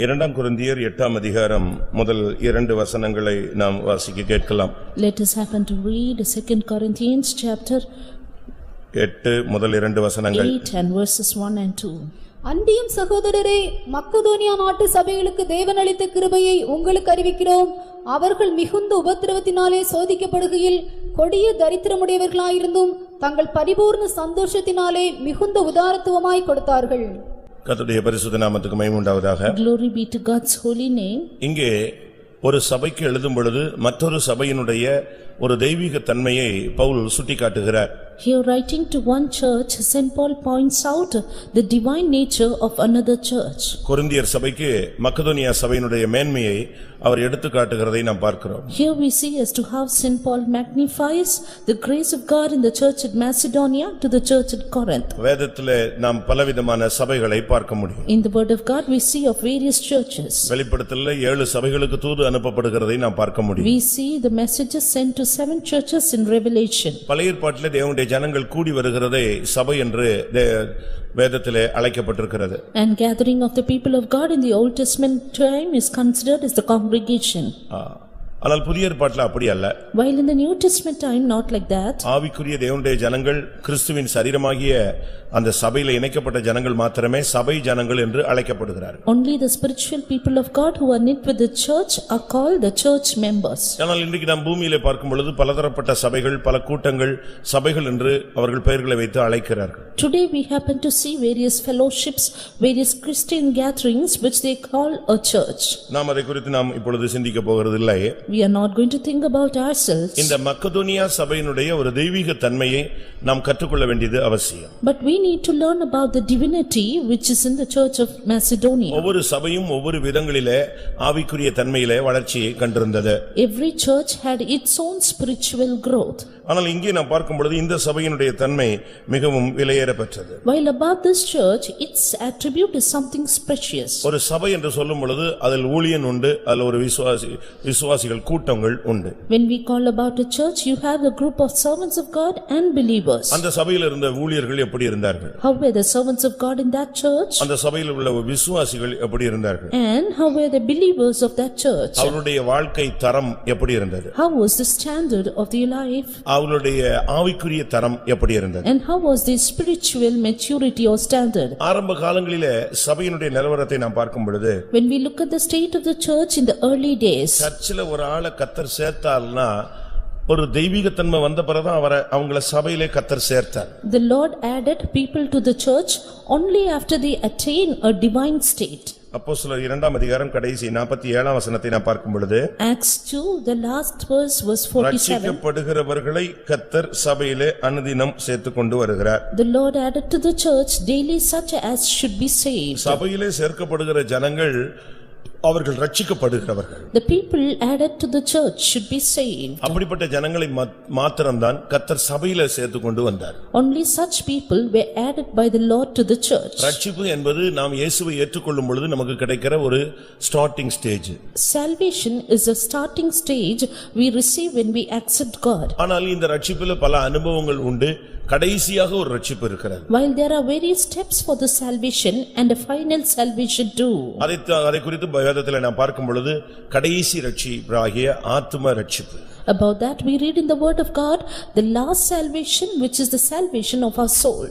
இரண்டாம் கொரிந்தியர் 8ஆம் அதிகாரம் முதல் 2 வசனங்களை நாம் வாசிக்க கேட்கலாம். Let us happen to read 2 Corinthians chapter 8 முதல் 2 வசனங்கள். 8 and verses 1 and 2. அன்றியும் சகோதரரே, மக்கதோனியா நாட்டு சபைகளுக்கு தேவன் அளித்த கிருபையை உங்களுக்கு அறிவிக்கிறோம். அவர்கள் மிகுந்த உபத்திரவத்தினாலே சோதிக்கப்படுகையில் கொடிய தரித்திரமுடையவர்களாயிருந்தும் தங்கள் பரிபூர்ண சந்தோஷத்தினாலே மிகுந்த உதாரத்துவமாய் கொடுத்தார்கள். கர்த்தருடைய பரிசுத்த நாமத்துக்கு மகிமை உண்டாவதாக. Glory be to God's holy name. இங்கே ஒரு சபைக்கு எழுதும் பொழுது மற்றொரு சபையினுடைய ஒரு தெய்வீக தன்மையை Pavul சுட்டிக்காட்டுகிறார். Here writing to one church, St. Paul points out the divine nature of another church. கொரிந்தியர் சபைக்கு மக்கதோனியா சபையினுடைய மேன்மையை அவர் எடுத்து காட்டுகிறதை நாம் பார்க்கிறோம். Here we see as to how St. Paul magnifies the grace of God in the church at Macedonia to the church at Corinth. வேதத்திலே நாம் பலவிதமான சபைகளை பார்க்க முடியும். In the word of God we see of various churches. வெளிப்படுத்தலிலே 7 சபைகளுக்கு தூது அனுப்பப்படுகிறதை நாம் பார்க்க முடியும். We see the messages sent to 7 churches in Revelation. பழைய ஏற்பாட்டிலே தேவனுடைய ஜனங்கள் கூடி வருகிறதை சபை என்று வேதத்திலே அழைக்கப்பட்டிருக்கிறது. And gathering of the people of God in the Old Testament time is considered as the congregation. ஆனால் புதிய ஏற்பாட்டில் அப்படி அல்ல. While in the New Testament time not like that. ஆவிக்குரிய தேவனுடைய ஜனங்கள் கிறிஸ்துவின் சரீரமாகிய அந்த சபையில இணைக்கப்பட்ட ஜனங்கள் மாத்திரமே சபை ஜனங்கள் என்று அழைக்கப்படுகிறார்கள். Only the spiritual people of God who are knit with the church are called the church members. ஆனால் இன்றைக்கு நாம் பூமியிலே பார்க்கும் பொழுது பலதரப்பட்ட சபைகள், பல கூட்டங்கள், சபைகள் என்று அவர்கள் பெயர்களை வைத்து அழைக்கிறார்கள். Today we happen to see various fellowships, various Christian gatherings which they call a church. நாம் அதை குறித்து நாம் இப்பொழுது சிந்திக்க போகிறது இல்லை. We are not going to think about ourselves. இந்த மக்கதோனியா சபையினுடைய ஒரு தெய்வீக தன்மையை நாம் கற்றுக்கொள்ள வேண்டியது அவசியம். But we need to learn about the divinity which is in the church of Macedonia. ஒவ்வொரு சபையும் ஒவ்வொரு விதங்களிலே ஆவிக்குரிய தன்மையிலே வளர்ச்சியை கண்டிருந்தது. Every church had its own spiritual growth. ஆனால் இங்கே நாம் பார்க்கும் பொழுது இந்த சபையினுடைய தன்மை மிகவும் விலையேறப்பெற்றது. While about this church its attribute is something precious. ஒரு சபை என்று சொல்லும் பொழுது அதில் ஊழியன் உண்டு, அதில் ஒரு விசுவாசிகள் கூட்டங்கள் உண்டு. When we call about a church, you have a group of servants of God and believers. அந்த சபையில் இருந்த ஊழியர்கள் எப்படி இருந்தார்கள்? How were the servants of God in that church? அந்த சபையில் உள்ள விசுவாசிகள் எப்படி இருந்தார்கள்? And how were the believers of that church? அவருடைய வாழ்க்கை தரம் எப்படி இருந்தது? How was the standard of their life? அவருடைய ஆவிக்குரிய தரம் எப்படி இருந்தது? And how was the spiritual maturity or standard? ஆரம்ப காலங்களிலே சபையினுடைய நிலவரத்தை நாம் பார்க்கும் பொழுது, When we look at the state of the church in the early days, சர்ச்சில் ஒரு ஆளை கர்த்தர் சேர்த்தால்னா ஒரு தெய்வீகத்தன்மை வந்த பிறகுதான் அவங்கள சபையிலே கர்த்தர் சேர்த்தார். The Lord added people to the church only after they attain a divine state. அப்போஸ்தலர் 2ஆம் அதிகாரம் கடைசி 47ஆம் வசனத்தை நாம் பார்க்கும் பொழுது, Acts 2 the last verse was 47. ரட்சிக்கப்படுகிறவர்களை கர்த்தர் சபையிலே அனுதினம் சேர்த்துக் கொண்டு வருகிறார். The Lord added to the church daily such as should be saved. சபையிலே சேர்க்கப்படுகிற ஜனங்கள் அவர்கள் ரட்சிக்கப்படுகிறவர்கள். The people added to the church should be saved. அப்படிப்பட்ட ஜனங்களை மாத்திரம்தான் கர்த்தர் சபையிலே சேர்த்துக் கொண்டு வந்தார். Only such people were added by the Lord to the church. ரட்சிப்பு என்பது நாம் இயேசுவை ஏற்றுக்கொள்ளும் பொழுது நமக்கு கிடைக்கிற ஒரு starting stage. Salvation is a starting stage we receive when we accept God. ஆனால் இந்த ரட்சிப்பில் பல அனுபவங்கள் உண்டு. கடைசியாக ஒரு ரட்சிப்பு இருக்கிறது. While there are various steps for the salvation and a final salvation too. அதை குறித்து வேதத்திலே நாம் பார்க்கும் பொழுது கடைசி ரட்சிப்பாகிய ஆத்தும ரட்சிப்பு. About that we read in the word of God the last salvation which is the salvation of our soul.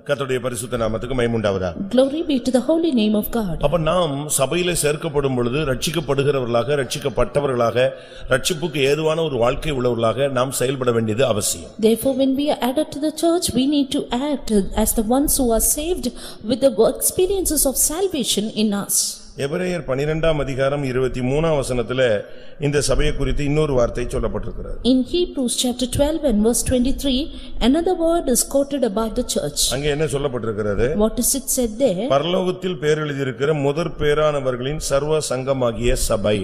கர்த்தருடைய பரிசுத்த நாமத்துக்கு மகிமை உண்டாவதாக. Glory be to the holy name of God. அப்ப நாம் சபையிலே சேர்க்கப்படும் பொழுது ரட்சிக்கப்படுகிறவர்களாக, ரட்சிக்கப்பட்டவர்களாக, ரட்சிப்புக்கு ஏதுவான ஒரு வாழ்க்கை உள்ளவர்களாக நாம் செயல்பட வேண்டியது அவசியம். Therefore when we are added to the church we need to act as the ones who are saved with the experiences of salvation in us. எபிரேயர் 12ஆம் அதிகாரம் 23ஆம் வசனத்திலே இந்த சபையை குறித்து இன்னொரு வார்த்தை சொல்லப்பட்டிருக்கிறது. In Hebrews chapter 12 and verse 23 another word is quoted about the church. அங்கே என்ன சொல்லப்பட்டிருக்கிறது? What is it said there? பரலோகத்தில் பேர் எழுதியிருக்கிற முதற் பேரானவர்களின் சர்வ சங்கமாகிய சபை.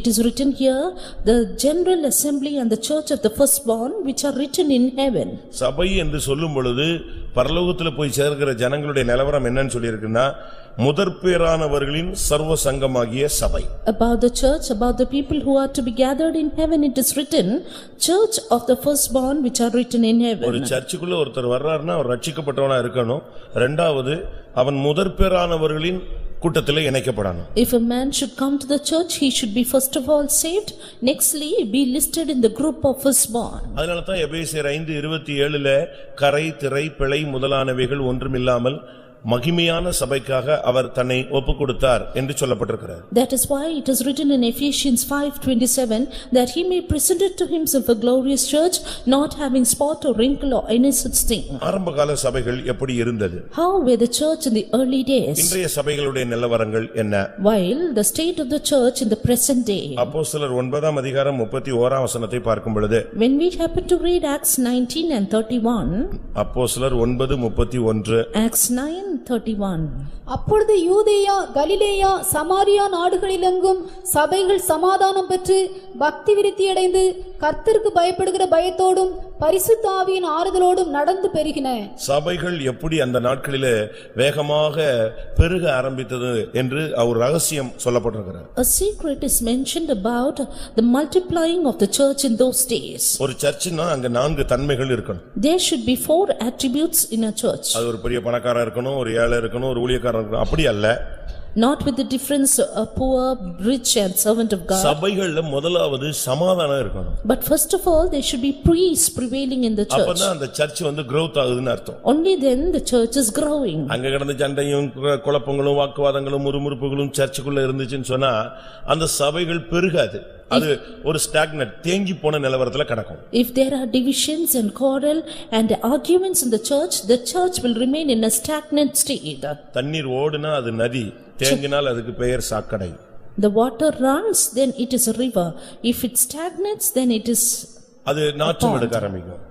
It is written here the general assembly and the church of the firstborn which are written in heaven. சபை என்று சொல்லும் பொழுது பரலோகத்தில் போய் சேர்க்கிற ஜனங்களுடைய நிலவரம் என்னன்னு சொல்லியிருக்குன்னா முதற்பேரானவர்களின் சர்வ சங்கமாகிய சபை. About the church, about the people who are to be gathered in heaven, it is written church of the firstborn which are written in heaven. ஒரு சர்ச்சுக்குள்ள ஒருத்தர் வர்றாருன்னா அவர் ரட்சிக்கப்பட்டவனா இருக்கணும். இரண்டாவது அவன் முதற்பேரானவர்களின் கூட்டத்திலே இணைக்கப்படணும். If a man should come to the church, he should be first of all saved, nextly be listed in the group of firstborn. அதனால தான் எபேசியர் 5:27 கரை திரை பிழை முதலானவைகள் ஒன்றுமில்லாமல் மகிமையான சபைக்காக அவர் தன்னை ஒப்புக்கொடுத்தார் என்று சொல்லப்பட்டிருக்கிறது. That is why it is written in Ephesians 5:27 that he may present it to himself a glorious church, not having spot or wrinkle or any such thing. ஆரம்பகால சபைகள் எப்படி இருந்தது? How were the church in the early days? இன்றைய சபைகளுடைய நிலவரங்கள் என்ன? While the state of the church in the present day. அப்போஸ்தலர் 9:31 பார்க்கும் பொழுது, When we happen to read Acts 19:31, அப்போஸ்தலர் 9:31, Acts 9:31. அப்பொழுது யூதேயா கலிலேயா சமாரியா நாடுகளிலெங்கும் சபைகள் சமாதானம் பெற்று பக்தி விருத்தியடைந்து கர்த்தருக்கு பயப்படுகிற பயத்தோடும் பரிசுத்த ஆவியின் ஆறுதலோடும் நடந்து பெருகின. சபைகள் எப்படி அந்த நாட்களிலே வேகமாக பெருக ஆரம்பித்தது என்று ஒரு ரகசியம் சொல்லப்பட்டிருக்கிறது. A secret is mentioned about the multiplying of the church in those days. ஒரு சர்ச்சுனா அங்க 4 தன்மைகள் இருக்கணும். There should be 4 attributes in a church. அது ஒரு பெரிய பணக்காரன் இருக்கணும், ஒரு ஏழை இருக்கணும், ஒரு ஊழியக்காரன் இருக்கணும், அப்படி அல்ல. Not with the difference a poor, rich and servant of God. சபைகள்ல முதலாவது சமாதானம் இருக்கணும். But first of all, there should be peace prevailing in the church. அப்பதான் அந்த சர்ச் growth ஆகுதுன்னு அர்த்தம். Only then the church is growing. அங்க கிடந்த சண்டையும் குழப்பங்களும் வாக்குவாதங்களும் முறுமுறுப்புகளும் சர்ச்சுக்குள்ள இருந்துச்சுன்னு சொன்னா அந்த சபைகள் பெருகாது. அது ஒரு ஸ்டாக்னட் தேங்கி போன நிலவரத்துல கிடக்கும். If there are divisions and quarrel and arguments in the church will remain in a stagnant state. தண்ணீர் ஓடுனா அது நதி, தேங்கினால் அதுக்கு பெயர் சாக்கடை. The water runs, then it is a river. If it stagnates, then it is அது நாற்றம் எடுக்க ஆரம்பிக்கும்.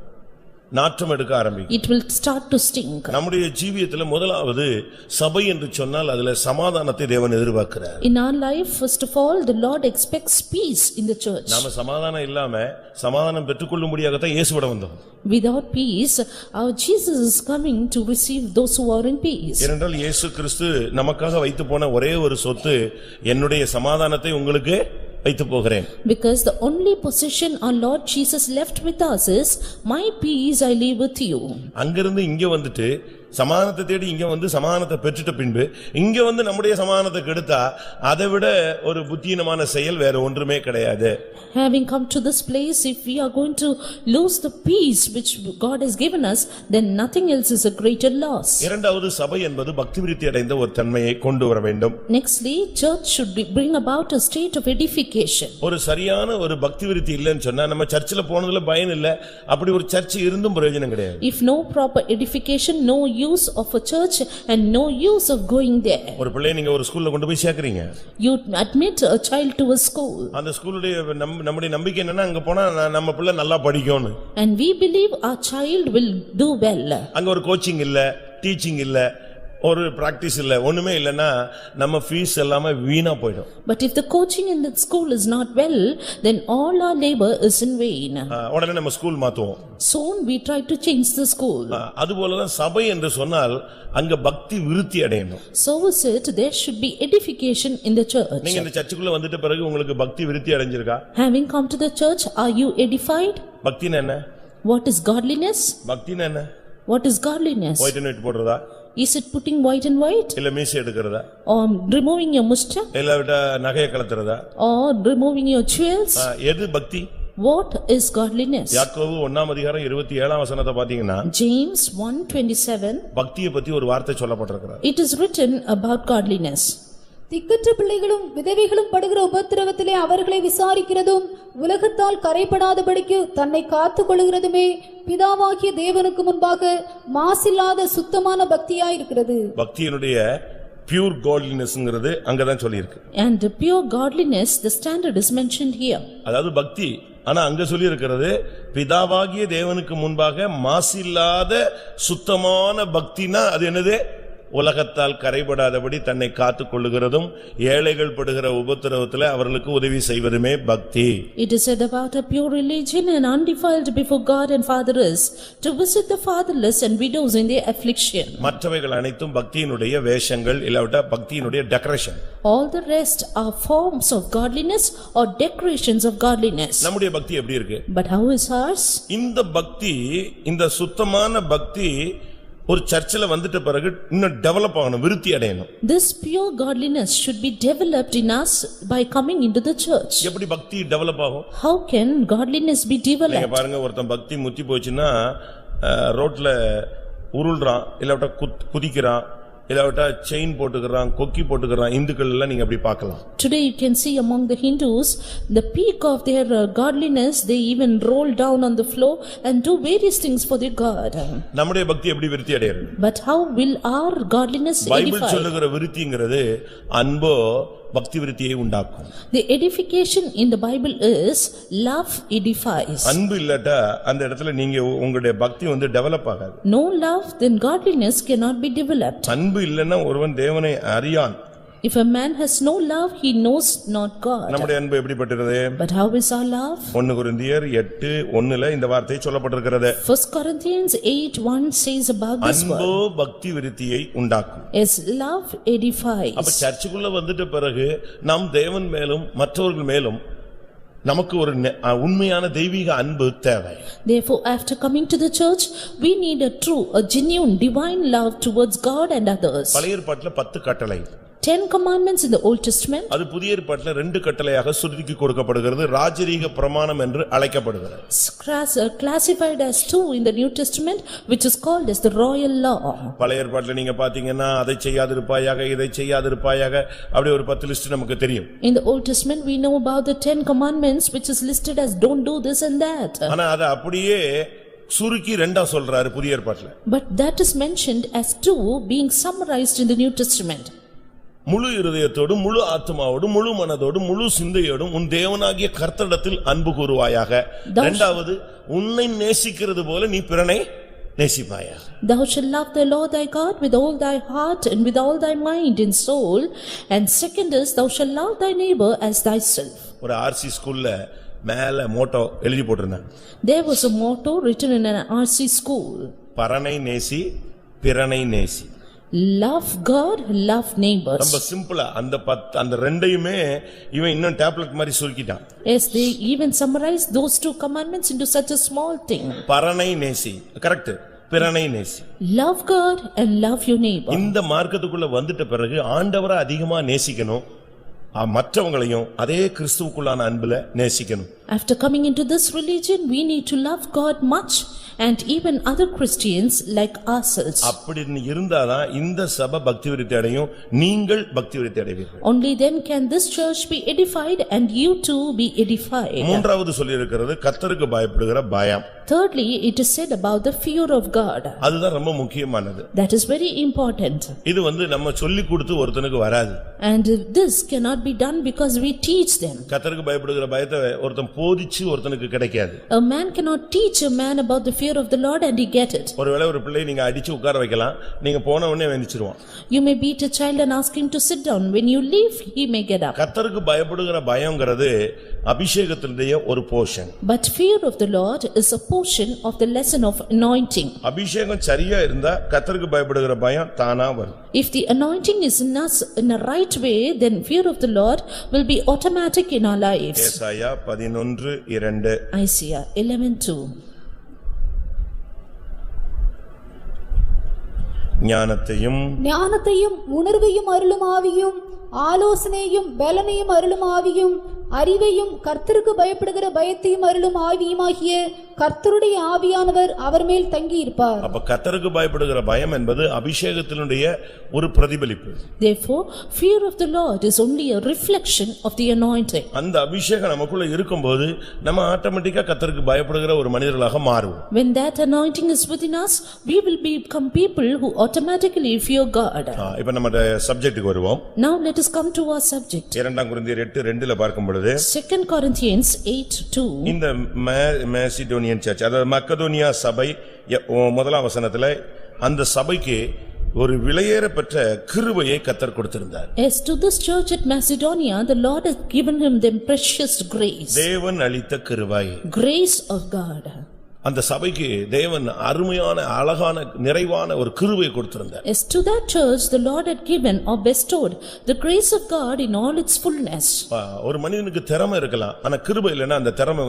It will start to stink. நம்முடைய ஜீவியத்துல முதலாவது சபை என்று சொன்னால் அதுல சமாதானத்தை தேவன் எதிர்பார்க்கிறார். In our life, first of all, the Lord expects peace in the church. நாம சமாதானம் இல்லாம சமாதானம் பெற்றுக்கொள்ளும்படியாக தான் இயேசுவிடம் வந்தோம். Without peace, our Jesus is coming to receive those who are in peace. ஏனென்றால் இயேசு கிறிஸ்து நமக்காக வைத்து போன ஒரே ஒரு சொத்து, என்னுடைய சமாதானத்தை உங்களுக்கு வைத்து போகிறேன். Because the only possession our Lord Jesus left with us is, my peace I leave with you. அங்கிருந்து இங்க வந்துட்டு சமாதானத்தை தேடி இங்க வந்து சமாதானத்தை பெற்றுட்ட பின்பு இங்க வந்து நம்முடைய சமாதானத்தை கெடுத்தா அதை விட ஒரு புத்தியீனமான செயல் வேற ஒன்றுமே கிடையாது. Having come to this place, if we are going to lose the peace which God has given us, then nothing else is a greater loss. இரண்டாவது சபை என்பது பக்தி விருத்தி அடைந்த ஒரு தன்மையை கொண்டு வர வேண்டும். Nextly, church should bring about a state of edification. ஒரு சரியான ஒரு பக்தி விருத்தி இல்லைன்னு சொன்னா நம்ம சர்ச்சில் போனதுல பயன் இல்ல, அப்படி ஒரு சர்ச் இருந்தும் பிரயோஜனம் கிடையாது. If no proper edification, no use of a church and no use of going there. ஒரு பிள்ளையை நீங்க ஒரு ஸ்கூல்ல கொண்டு போய் சேர்க்கறீங்க. You admit a child to a school. அந்த ஸ்கூலுடைய நம்முடைய நம்பிக்கை என்னன்னா அங்க போனா நம்ம பிள்ளை நல்லா படிக்கும்னு. And we believe our child will do well. அங்க ஒரு கோச்சிங் இல்ல, டீச்சிங் இல்ல, ஒரு பிராக்டிஸ் இல்ல, ஒண்ணுமே இல்லனா நம்ம ஃபீஸ் எல்லாமே வீணா போய்டும். But if the coaching in that school is not well, then all our labor is in vain. உடனே நம்ம school மாத்துவோம். Soon we try to change the school. அதுபோல தான் சபை என்று சொன்னால் அங்க பக்தி விருத்தி அடையணும். So is it, there should be edification in the church. நீங்க இந்த சர்ச்சுக்குள்ள வந்துட்ட பிறகு உங்களுக்கு பக்தி விருத்தி அடைஞ்சிருக்கா? Having come to the church, are you edified? பக்தினா என்ன? What is godliness? பக்தினா என்ன? What is godliness? White and white போடுறதா? Is it putting white and white? இல்ல மீசை எடுக்கிறதா? Or removing your mustache? இல்ல விட நகையை கலத்துறதா? Or removing your jewels? எது பக்தி? What is godliness? யாக்கோபு 1:27 பாத்தீங்கன்னா James 1:27 பக்தியை பத்தி ஒரு வார்த்தை சொல்லப்பட்டிருக்கிறது. It is written about godliness. திக்கற்ற பிள்ளைகளும் விதவைகளும் படுகிற உபத்திரவத்திலே அவர்களை விசாரிக்கிறதும் உலகத்தால் கரைபடாதபடிக்கு தன்னை காத்துக் கொள்கிறதுமே பிதாவாகிய தேவனுக்கு முன்பாக மாசில்லாத சுத்தமான பக்தியாயிருக்கிறது. பக்தியினுடைய பியூர் godlinessங்கிறது அங்கதான் சொல்லியிருக்கு. And the pure godliness, the standard is mentioned here. அதாவது பக்தி, ஆனா அங்க சொல்லி இருக்கிறது பிதாவாகிய தேவனுக்கு முன்பாக மாசில்லாத சுத்தமான பக்தினா அது என்னது? உலகத்தால் கரைபடாதபடி தன்னை காத்துக் கொள்ளுகிறதும் ஏழைகள் படுகிற உபத்திரவத்தில் அவர்களுக்கு உதவி செய்வதுமே பக்தி. It is said about a pure religion and undefiled before God and Father is to visit the fatherless and widows in their affliction. மற்றவைகள் அனைத்தும் பக்தியினுடைய வேஷங்கள், இல்லாவிட்டா பக்தியினுடைய decoration. All the rest are forms of godliness or decorations of godliness. நம்முடைய பக்தி எப்படி இருக்கு? But how is ours? இந்த பக்தி, இந்த சுத்தமான பக்தி ஒரு சர்ச்சில் வந்துட்ட பிறகு இன்னும் டெவலப் ஆகணும், விருத்தி அடையணும். This pure godliness should be developed in us by coming into the church. எப்படி பக்தி டெவலப் ஆகும்? How can godliness be நீங்க developed? பாருங்க, ஒருத்தன் பக்தி முத்தி போச்சுன்னா ரோட்ல உருள்றான், இல்லாவிட்டா குதிக்கிறான், இல்லாவிட்டா செயின் போட்டுக்கிறான், கொக்கி போட்டுக்கிறான். இந்துக்கள் எல்லாம் நீங்க அப்படி பார்க்கலாம். Today you can see among the Hindus, the peak of their godliness, they even roll down on the floor and do various things for their God. நம்முடைய பக்தி எப்படி விருத்தி அடையறது? But how will our godliness Bible edify? சொல்லுகிற விருத்திங்கிறது அன்போ பக்தி விருத்தியை உண்டாக்கும். The edification in the Bible is love edifies. அன்பு இல்லட்டா அந்த இடத்துல நீங்க உங்களுடைய பக்தி வந்து டெவலப் ஆகாது. No love, then godliness cannot be developed. அன்பு இல்லன்னா ஒருவன் தேவனை அறியான். If a man has no love, he knows not God. நம்முடைய அன்பு எப்படிப்பட்டது? But how is our love? 1 கொரிந்தியர் 8:1 இந்த வார்த்தை சொல்லப்பட்டிருக்கிறது. 1 Corinthians 8:1 says about this அன்போ word. பக்தி விருத்தியை உண்டாக்கும். Is love edifies. அப்ப சர்ச்சுக்குள்ள வந்துட்ட பிறகு நாம் தேவன் மேலும் மற்றவர்கள் மேலும் நமக்கு ஒரு உண்மையான தெய்வீக அன்பு தேவை. Therefore, after coming to the church, we need a true, a genuine divine love towards God and others. பழைய ஏற்பாட்டில் 10 கட்டளை. 10 commandments in the Old Testament. அது புதிய ஏற்பாட்டில் 2 கட்டளையாக சுருக்கி கொடுக்கப்படுகிறது. ராஜரீக பிரமாணம் என்று அழைக்கப்படுகிறது. Classified as 2 in the New Testament, which is called as the royal law. பழைய ஏற்பாட்டில் நீங்க பாத்தீங்கன்னா அதை செய்யாதிருப்பாயாக, இதை செய்யாதிருப்பாயாக, அப்படி ஒரு 10 லிஸ்ட் நமக்கு தெரியும். In the Old Testament, we know about the 10 commandments, which is listed as don't do this and that. ஆனா அது அப்படியே சுருக்கி ரெண்டா சொல்றாரு புதிய ஏற்பாட்டில். But that is mentioned as 2 being summarized in the New Testament. முழு இருதயத்தோடு, முழு ஆத்துமாவோடு, முழு மனதோடு, முழு சிந்தையோடும் உன் தேவனாகிய கர்த்தரிடத்தில் அன்பு கூறுவாயாக. இரண்டாவது, உன்னை நேசிக்கிறது போல நீ பிறனை நேசிப்பாயாக. Thou shalt love the Lord thy God with all thy heart and with all thy mind and soul. And second is, thou shalt love thy neighbor as thyself. ஒரு ஆர்சி ஸ்கூல்ல மேல மோட்டோ எழுதி போட்டிருந்தாங்க. There was a motto written in an RC school. பரனை நேசி, பிறனை நேசி. Love God, love neighbors. ரொம்ப சிம்பிளா அந்த ரெண்டையுமே இவன் இன்னும் டேப்லெட் மாதிரி சுருக்கிட்டான். Yes, they even summarized those 2 commandments into such a small thing. பரனை நேசி, கரெக்ட், பிறனை நேசி. Love God and love your neighbor. இந்த மார்க்கத்துக்குள்ள வந்துட்ட பிறகு ஆண்டவரை அதிகமா நேசிக்கணும், மற்றவங்களையும் அதே கிறிஸ்துவுக்குள்ளான அன்புல நேசிக்கணும். After coming into this religion, we need to love God much and even other Christians like ourselves. அப்படி இருந்தாதான் இந்த சபை பக்தி விருத்தி அடையும், நீங்கள் பக்தி விருத்தி அடைவீர்கள். Only then can this church be edified and you too be edified. மூன்றாவது சொல்லி இருக்கிறது கர்த்தருக்கு பயப்படுகிற பயம். Thirdly, it is said about the fear of God. அதுதான் ரொம்ப முக்கியமானது. That is very important. இது நம்ம சொல்லி கொடுத்து ஒருத்தனுக்கு வராது. And this cannot be done because we teach them. கர்த்தருக்கு பயப்படுகிற பயத்தை ஒருத்தன் போதிச்சு ஒருத்தனுக்கு கிடைக்காது. A man cannot teach a man about the fear of the Lord and he get it. ஒருவேளை ஒரு பிள்ளை நீங்க அடிச்சு உட்கார வைக்கலாம், நீங்க போன உடனே வெந்திச்சிருவான். You may beat a child and ask him to sit down. When you leave, he may get up. கர்த்தருக்கு பயப்படுகிற பயம்ங்கிறது அபிஷேகத்தினுடைய ஒரு portion. But fear of the Lord is a portion of the lesson of anointing. அபிஷேகம் சரியா இருந்தா கர்த்தருக்கு பயப்படுகிற பயம் தானா வரும். If the anointing is in us in a right way, then fear of the Lord will be automatic in our lives. ஏசாயா 11:2. Isaiah 11:2. ஞானத்தையும் உணர்வையும் அருளும் ஆவியும், ஆலோசனையும் பலனையும் அருளும் ஆவியும், அறிவையும் கர்த்தருக்கு பயப்படுகிற பயத்தையும் அருளும் ஆவியுமாகிய கர்த்தருடைய ஆவியானவர் அவர் மேல் தங்கி இருப்பார். அப்ப கர்த்தருக்கு பயப்படுகிற பயம் என்பது அபிஷேகத்தினுடைய ஒரு பிரதிபலிப்பு. Therefore, fear of the Lord is only a reflection of the anointing. அந்த அபிஷேகம் நமக்குள்ள இருக்கும்போது நம்ம ஆட்டோமேட்டிக்கா கர்த்தருக்கு பயப்படுகிற ஒரு மனிதர்களாக மாறுவோம். When that anointing is within us, we will become people who automatically fear God. இப்ப நம்ம சப்ஜெக்ட்டுக்கு வருவோம். Now let us come to our subject. 2 கொரிந்தியர் 8:2 பார்க்கும் பொழுது 2 Corinthians 8:2. இந்த மேசிடோனியன் சர்ச், அதாவது மக்கதோனியா சபை, முதலாம் வசனத்துல அந்த சபைக்கு ஒரு விலையேற பெற்ற கிருபையை கர்த்தர் கொடுத்திருந்தார். As to this church at Macedonia, the Lord has given him them precious grace. தேவன் அளித்த கிருபை. Grace of God. அந்த சபைக்கு தேவன் அருமையான அழகான நிறைவான ஒரு கிருபையை கொடுத்திருந்தார். As to that church the Lord had given or bestowed the grace of God in all its fullness. ஒரு மனிதனுக்கு திறமை இருக்கலாம், ஆனா கிருபை இல்லைன்னா அந்த திறமை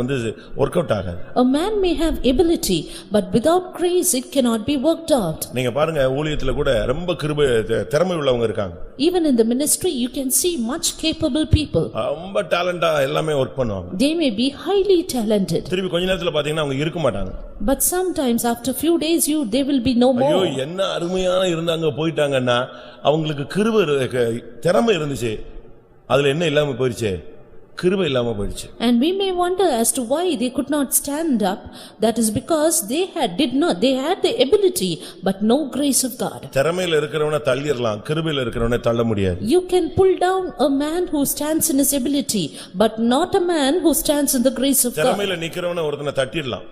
ஒர்க் அவுட் ஆகாது. A man may have ability but without grace it cannot be worked out. நீங்க பாருங்க, ஊழியத்துல கூட ரொம்ப கிருபை திறமை உள்ளவங்க இருக்காங்க. Even in the ministry you can see much capable people. ரொம்ப டேலண்டா எல்லாமே ஒர்க் பண்ணுவாங்க. They may be highly talented. திருப்பி கொஞ்ச நேரத்துல பாத்தீங்கன்னா அவங்க இருக்க மாட்டாங்க. But sometimes after few days they will be no more. ஐயோ என்ன அருமையான இருந்தாங்க போயிட்டாங்கன்னா அவங்களுக்கு கிருபை திறமை இருந்துச்சு, அதுல என்ன இல்லாம போயிடுச்சு, கிருபை இல்லாம போயிடுச்சு. And we may wonder as to why they could not stand up. That is because they had the ability but no grace of God. திறமையில இருக்கிறவனை தள்ளிரலாம், கிருபையில இருக்கிறவனை தள்ள முடியாது. You can pull down a man who stands in his ability but not a man who stands in the grace of God. திறமையில நிக்கிறவனை ஒருத்தனை தட்டிரலாம்.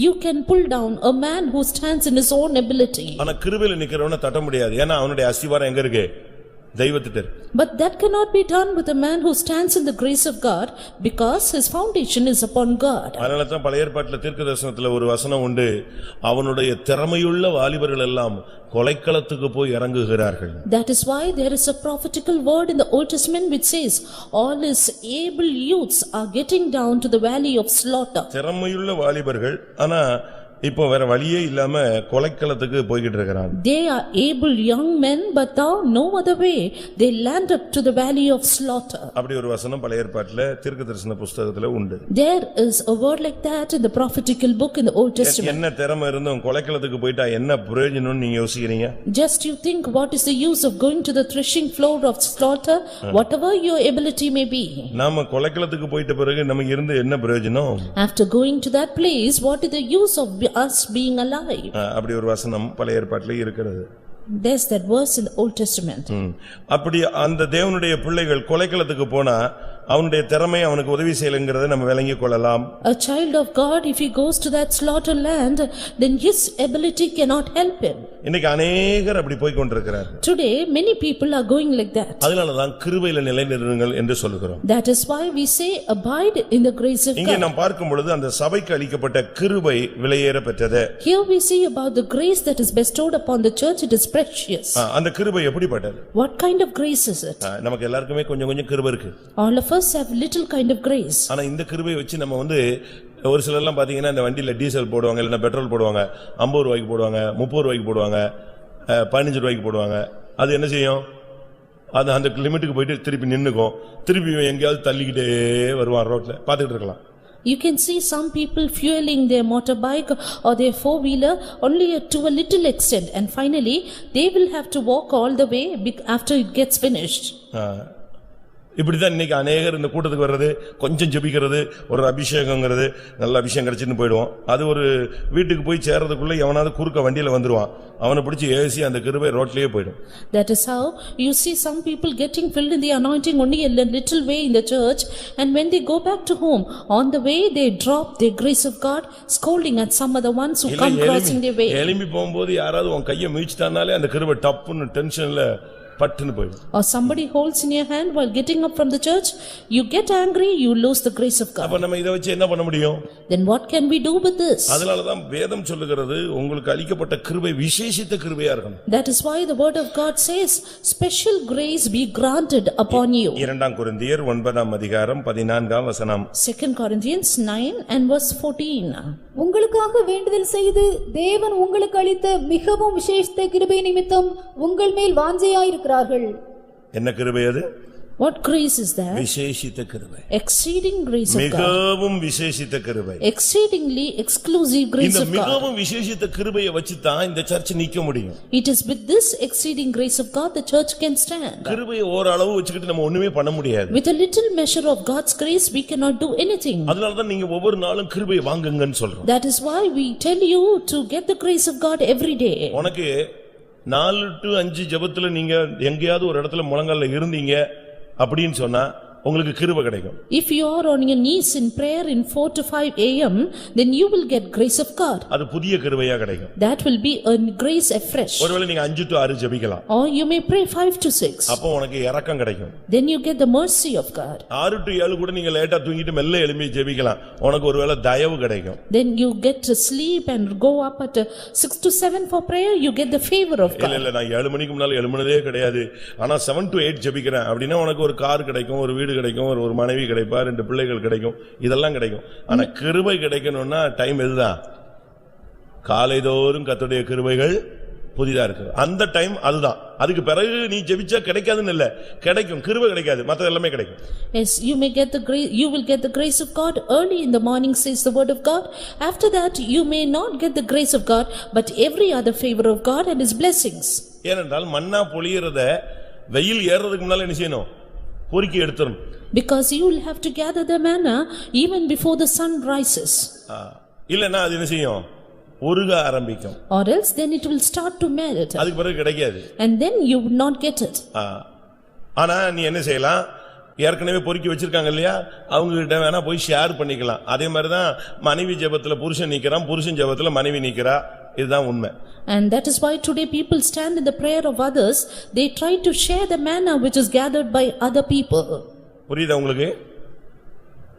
You can pull down a man who stands in his own ability. ஆனா கிருபையில நிக்கிறவனை தட்ட முடியாது. ஏன்னா அவனுடைய அஸ்திவாரம் எங்க இருக்கு? தெய்வத்திட்ட. But that cannot be done with a man who stands in the grace of God because his foundation is upon God. அதனால தான் பழைய ஏற்பாட்டில் தீர்க்கதரிசனத்துல ஒரு வசனம் உண்டு, அவனுடைய திறமையுள்ள வாலிபர்கள் எல்லாம் கொலைக்களத்துக்கு போய் இறங்குகிறார்கள். That is why there is a prophetical word in the Old Testament which says all his able youths are getting down to the valley of slaughter. திறமையுள்ள வாலிபர்கள் ஆனா இப்போ வேற வழியே இல்லாம கொலைக்களத்துக்கு போய்கிட்டு இருக்காங்க. They are able young men but now no other way they land up to the valley of slaughter. அப்படி ஒரு வசனம் பழைய ஏற்பாட்டில் தீர்க்கதரிசன புத்தகத்துல உண்டு. There is a word like that in the prophetical book in the Old Testament. என்ன திறமை இருந்தும் கொலைக்களத்துக்கு போயிட்டா என்ன பிரயோஜனம்னு நீங்க யோசிக்கிறீங்க? Just you think what is the use of going to the threshing floor of slaughter, whatever your ability may be. நாம கொலைக்களத்துக்கு போயிட்ட பிறகு நமக்கு இருந்து என்ன பிரயோஜனம்? After going to that place, what is the use of us being alive? அப்படி ஒரு வசனம் பழைய ஏற்பாட்டில் இருக்கிறது. There's that verse in the Old Testament. அப்படி அந்த தேவனுடைய பிள்ளைகள் கொலைக்களத்துக்கு போனா அவனுடைய திறமை அவனுக்கு உதவி செய்யலங்கிறதை நம்ம விளங்கிக் கொள்ளலாம். A child of God, if he goes to that slaughter land, then his ability cannot help him. இன்னைக்கு अनेகர் அப்படி போய் கொண்டிருக்கிறார்கள். Today many people are going like that. அதனால தான் கிருபையில நிலைநிறுங்கள் என்று சொல்கிறோம். That is why we say abide in the grace of God. இங்கே நாம் பார்க்கும் பொழுது அந்த சபைக்கு அளிக்கப்பட்ட கிருபை விலையேற பெற்றது. Here we see about the grace that is bestowed upon the church, it is precious. அந்த கிருபை எப்படிப்பட்டது? What kind of grace is it? நமக்கு எல்லாருக்குமே கொஞ்சம் கொஞ்சம் கிருபை இருக்கு. All of us have little kind of grace. ஆனா இந்த கிருபையை வச்சு நம்ம ஒரு சிலர் எல்லாம் பாத்தீங்கன்னா இந்த வண்டியில டீசல் போடுவாங்க, இல்லன்னா பெட்ரோல் போடுவாங்க, 50 ரூபாய்க்கு போடுவாங்க, 30 ரூபாய்க்கு போடுவாங்க, 15 ரூபாய்க்கு போடுவாங்க. அது என்ன செய்யும்? அது அந்த லிமிட்டுக்கு போயிட்டு திருப்பி நின்னுக்கும், திருப்பி எங்கேயாவது தள்ளிக்கிட்டே வருவான் ரோட்ல, பாத்துக்கிட்டு இருக்கலாம். You can see some people fueling their motorbike or their four-wheeler only to a little extent, and finally they will have to walk all the way after it gets finished. இப்படிதான் இன்னைக்கு அநேகர் இந்த கூட்டத்துக்கு வர்றது, கொஞ்சம் ஜெபிக்கிறது, ஒரு அபிஷேகங்கிறது, நல்ல அபிஷேகம் கிடைச்சுன்னு போயிடுவோம். அது ஒரு வீட்டுக்கு போய் சேர்றதுக்குள்ள எவனாவது குறுக்க வண்டியில வந்துருவான், அவனை பிடிச்சி ஏசி அந்த கிருபை ரோட்லயே போயிடும். That is how you see some people getting filled in the anointing only a little way in the church, and when they go back to home, on the way they drop the grace of God, scolding at some other ones who come crossing their way. எலும்பி போகும்போது யாராவது உன் கையை மீச்சிட்டானாலே அந்த கிருபை டப்புன்னு டென்ஷன்ல பட்டுன்னு போயிடும். Or somebody holds in your hand while getting up from the church, you get angry, you lose the grace of God. அப்ப நம்ம இத வச்சு என்ன பண்ண முடியும்? Then what can we do with this? அதனால தான் வேதம் சொல்லுகிறது உங்களுக்கு அளிக்கப்பட்ட கிருபை விசேஷித்த கிருபையா இருக்கணும். That is why the word of God says special grace be granted upon you. 2 கொரிந்தியர் 9ஆம் அதிகாரம் 14ஆம் வசனம். 2 Corinthians 9 and verse 14. உங்களுக்காக வேண்டுதல் செய்து தேவன் உங்களுக்கு அளித்த மிகவும் விசேஷித்த கிருபை நிமித்தம் உங்கள் மேல் வாஞ்சையாயிருக்கிறார்கள். என்ன கிருபை அது? What grace is that? விசேஷித்த கிருபை. Exceeding grace of God. மிகவும் விசேஷித்த கிருபை. Exceedingly exclusive grace இந்த of God. மிகவும் விசேஷித்த கிருபையை வச்சு தான் இந்த சர்ச் நிக்க முடியும். It is with this exceeding grace of God the church can stand. கிருபையை ஓரளவு வச்சுக்கிட்டு நம்ம ஒண்ணுமே பண்ண முடியாது. With a little measure of God's grace we cannot do anything. அதனால தான் நீங்க ஒவ்வொரு நாளும் கிருபையை வாங்குங்கன்னு சொல்றோம். That is why we tell you to get the grace of God every day. உனக்கு 4 to 5 ஜெபத்துல நீங்க எங்கேயாவது ஒரு இடத்துல முழங்கால்ல இருந்தீங்க அப்படின்னு சொன்னா உங்களுக்கு கிருபை கிடைக்கும். If you are on your knees in prayer in 4 to 5 a.m., then you will get grace of God. அது புதிய கிருபையா கிடைக்கும். That will be a grace afresh. ஒருவேளை நீங்க 5 to 6 ஜெபிக்கலாம். Or you may pray 5 to 6. அப்போ உனக்கு இரக்கம் கிடைக்கும். Then you get the mercy of God. 6 to 7 கூட நீங்க லேட்டா தூங்கிட்டு மெல்ல எழும்பி ஜெபிக்கலாம். உனக்கு ஒருவேளை தயவு கிடைக்கும். Then you get to sleep and go up at 6 to 7 for prayer, you get the favor of God. இல்ல நான் 7 மணிக்கு முன்னால எழும்புனதே கிடையாது. ஆனா 7 to 8 ஜெபிக்கிறேன் அப்படினா உனக்கு ஒரு கார் கிடைக்கும், ஒரு வீடு கிடைக்கும், ஒரு மனைவி கிடைப்பா, 2 பிள்ளைகள் கிடைக்கும், இதெல்லாம் கிடைக்கும். ஆனா கிருபை கிடைக்கணும்னா டைம் இதுதான். காலைதோறும் கர்த்தருடைய கிருபைகள் புதிதா இருக்கு. அந்த டைம் அதுதான். அதுக்கு பிறகு நீ ஜெபிச்சா கிடைக்காதுன்னு இல்ல, கிடைக்கும். கிருபை கிடைக்காது, மத்த எல்லாமே கிடைக்கும். Yes, you may get the grace, you will get the grace of God early in the morning, says the word of God. After that you may not get the grace of God, but every other favor of God and his blessings. ஏனென்றால் மன்னா பொழியறத வெயில் ஏறதுக்கு முன்னால என்ன செய்யணும்? பொறுக்கி எடுத்துறணும். Because you will have to gather the manna even before the sun rises. இல்லனா அது என்ன செய்யும்? உருக ஆரம்பிக்கும். Or else then it will start to melt. அதுக்கு பிறகு கிடைக்காது. And then you would not get it. ஆனா நீ என்ன செய்யலாம்? ஏற்கனவே பொறுக்கி வச்சிருக்காங்க இல்லையா, அவங்க கிட்ட வேணா போய் ஷேர் பண்ணிக்கலாம். அதே மாதிரி தான் மனைவி ஜெபத்துல புருஷன் நிக்கிறான், புருஷன் ஜெபத்துல மனைவி நிக்கிறா. இதுதான் உண்மை. And that is why today people stand in the prayer of others. They try to share the manna which is gathered by other people. புரியுதா உங்களுக்கு?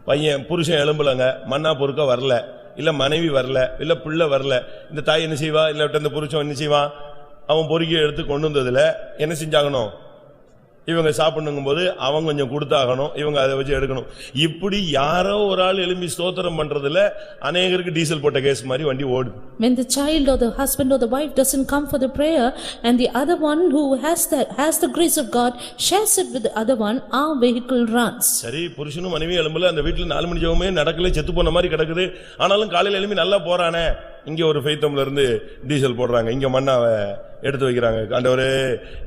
பையன் புருஷன் எழும்பலங்க, மன்னா பொறுக்க வரல, இல்ல மனைவி வரல, இல்ல பிள்ளை வரல. இந்த தாய் என்ன செய்வா? இல்ல இந்த புருஷன் என்ன செய்வான்? அவன் பொறுக்கி எடுத்து கொண்டு வந்ததுல என்ன செஞ்சாகணும்? இவங்க சாப்பிடணுங்கும் போது அவங்க கொஞ்சம் கொடுத்தாகணும், இவங்க அதை வச்சு எடுக்கணும். இப்படி யாரோ ஒரு ஆள் எழும்பி ஸ்தோத்திரம் பண்றதுல அநேகருக்கு டீசல் போட்ட கேஸ் மாதிரி வண்டி ஓடுது. When the child or the husband or the wife doesn't come for the prayer and the other one who has the grace of God shares it with the other one, our vehicle runs. சரி, புருஷனும் மனைவி எழும்பல, அந்த வீட்டுல 4 மணி ஜெபமே நடக்கல, செத்து போன மாதிரி கிடக்குது. ஆனாலும் காலையில எழும்பி நல்லா போறானே, இங்க ஒரு ஃபெய்த்தம்ல இருந்து டீசல் போடுறாங்க, இங்க மண்ணாவை எடுத்து வைக்கிறாங்க. ஆண்டவரே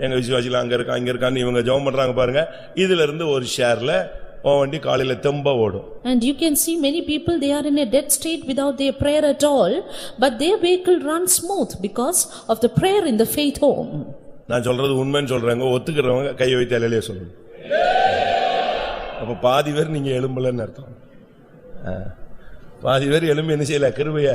எங்க விசுவாசில அங்க இருக்கா இங்க இருக்கான்னு இவங்க ஜெபம் பண்றாங்க பாருங்க. இதுல இருந்து ஒரு ஷேர்ல வண்டி காலையில தெம்பா ஓடும். And you can see many people, they are in a dead state without their prayer at all, but their vehicle runs smooth because of the prayer in the faith home. நான் சொல்றது உண்மைன்னு சொல்றேங்க, ஒத்துக்கிறவங்க கையை வைத்து அல்லேலூயா சொல்லுங்க. அப்ப பாதி பேர் நீங்க எழும்பலன்னு அர்த்தம். பாதி பேர் எழும்பி என்ன செய்யல? கிருபைய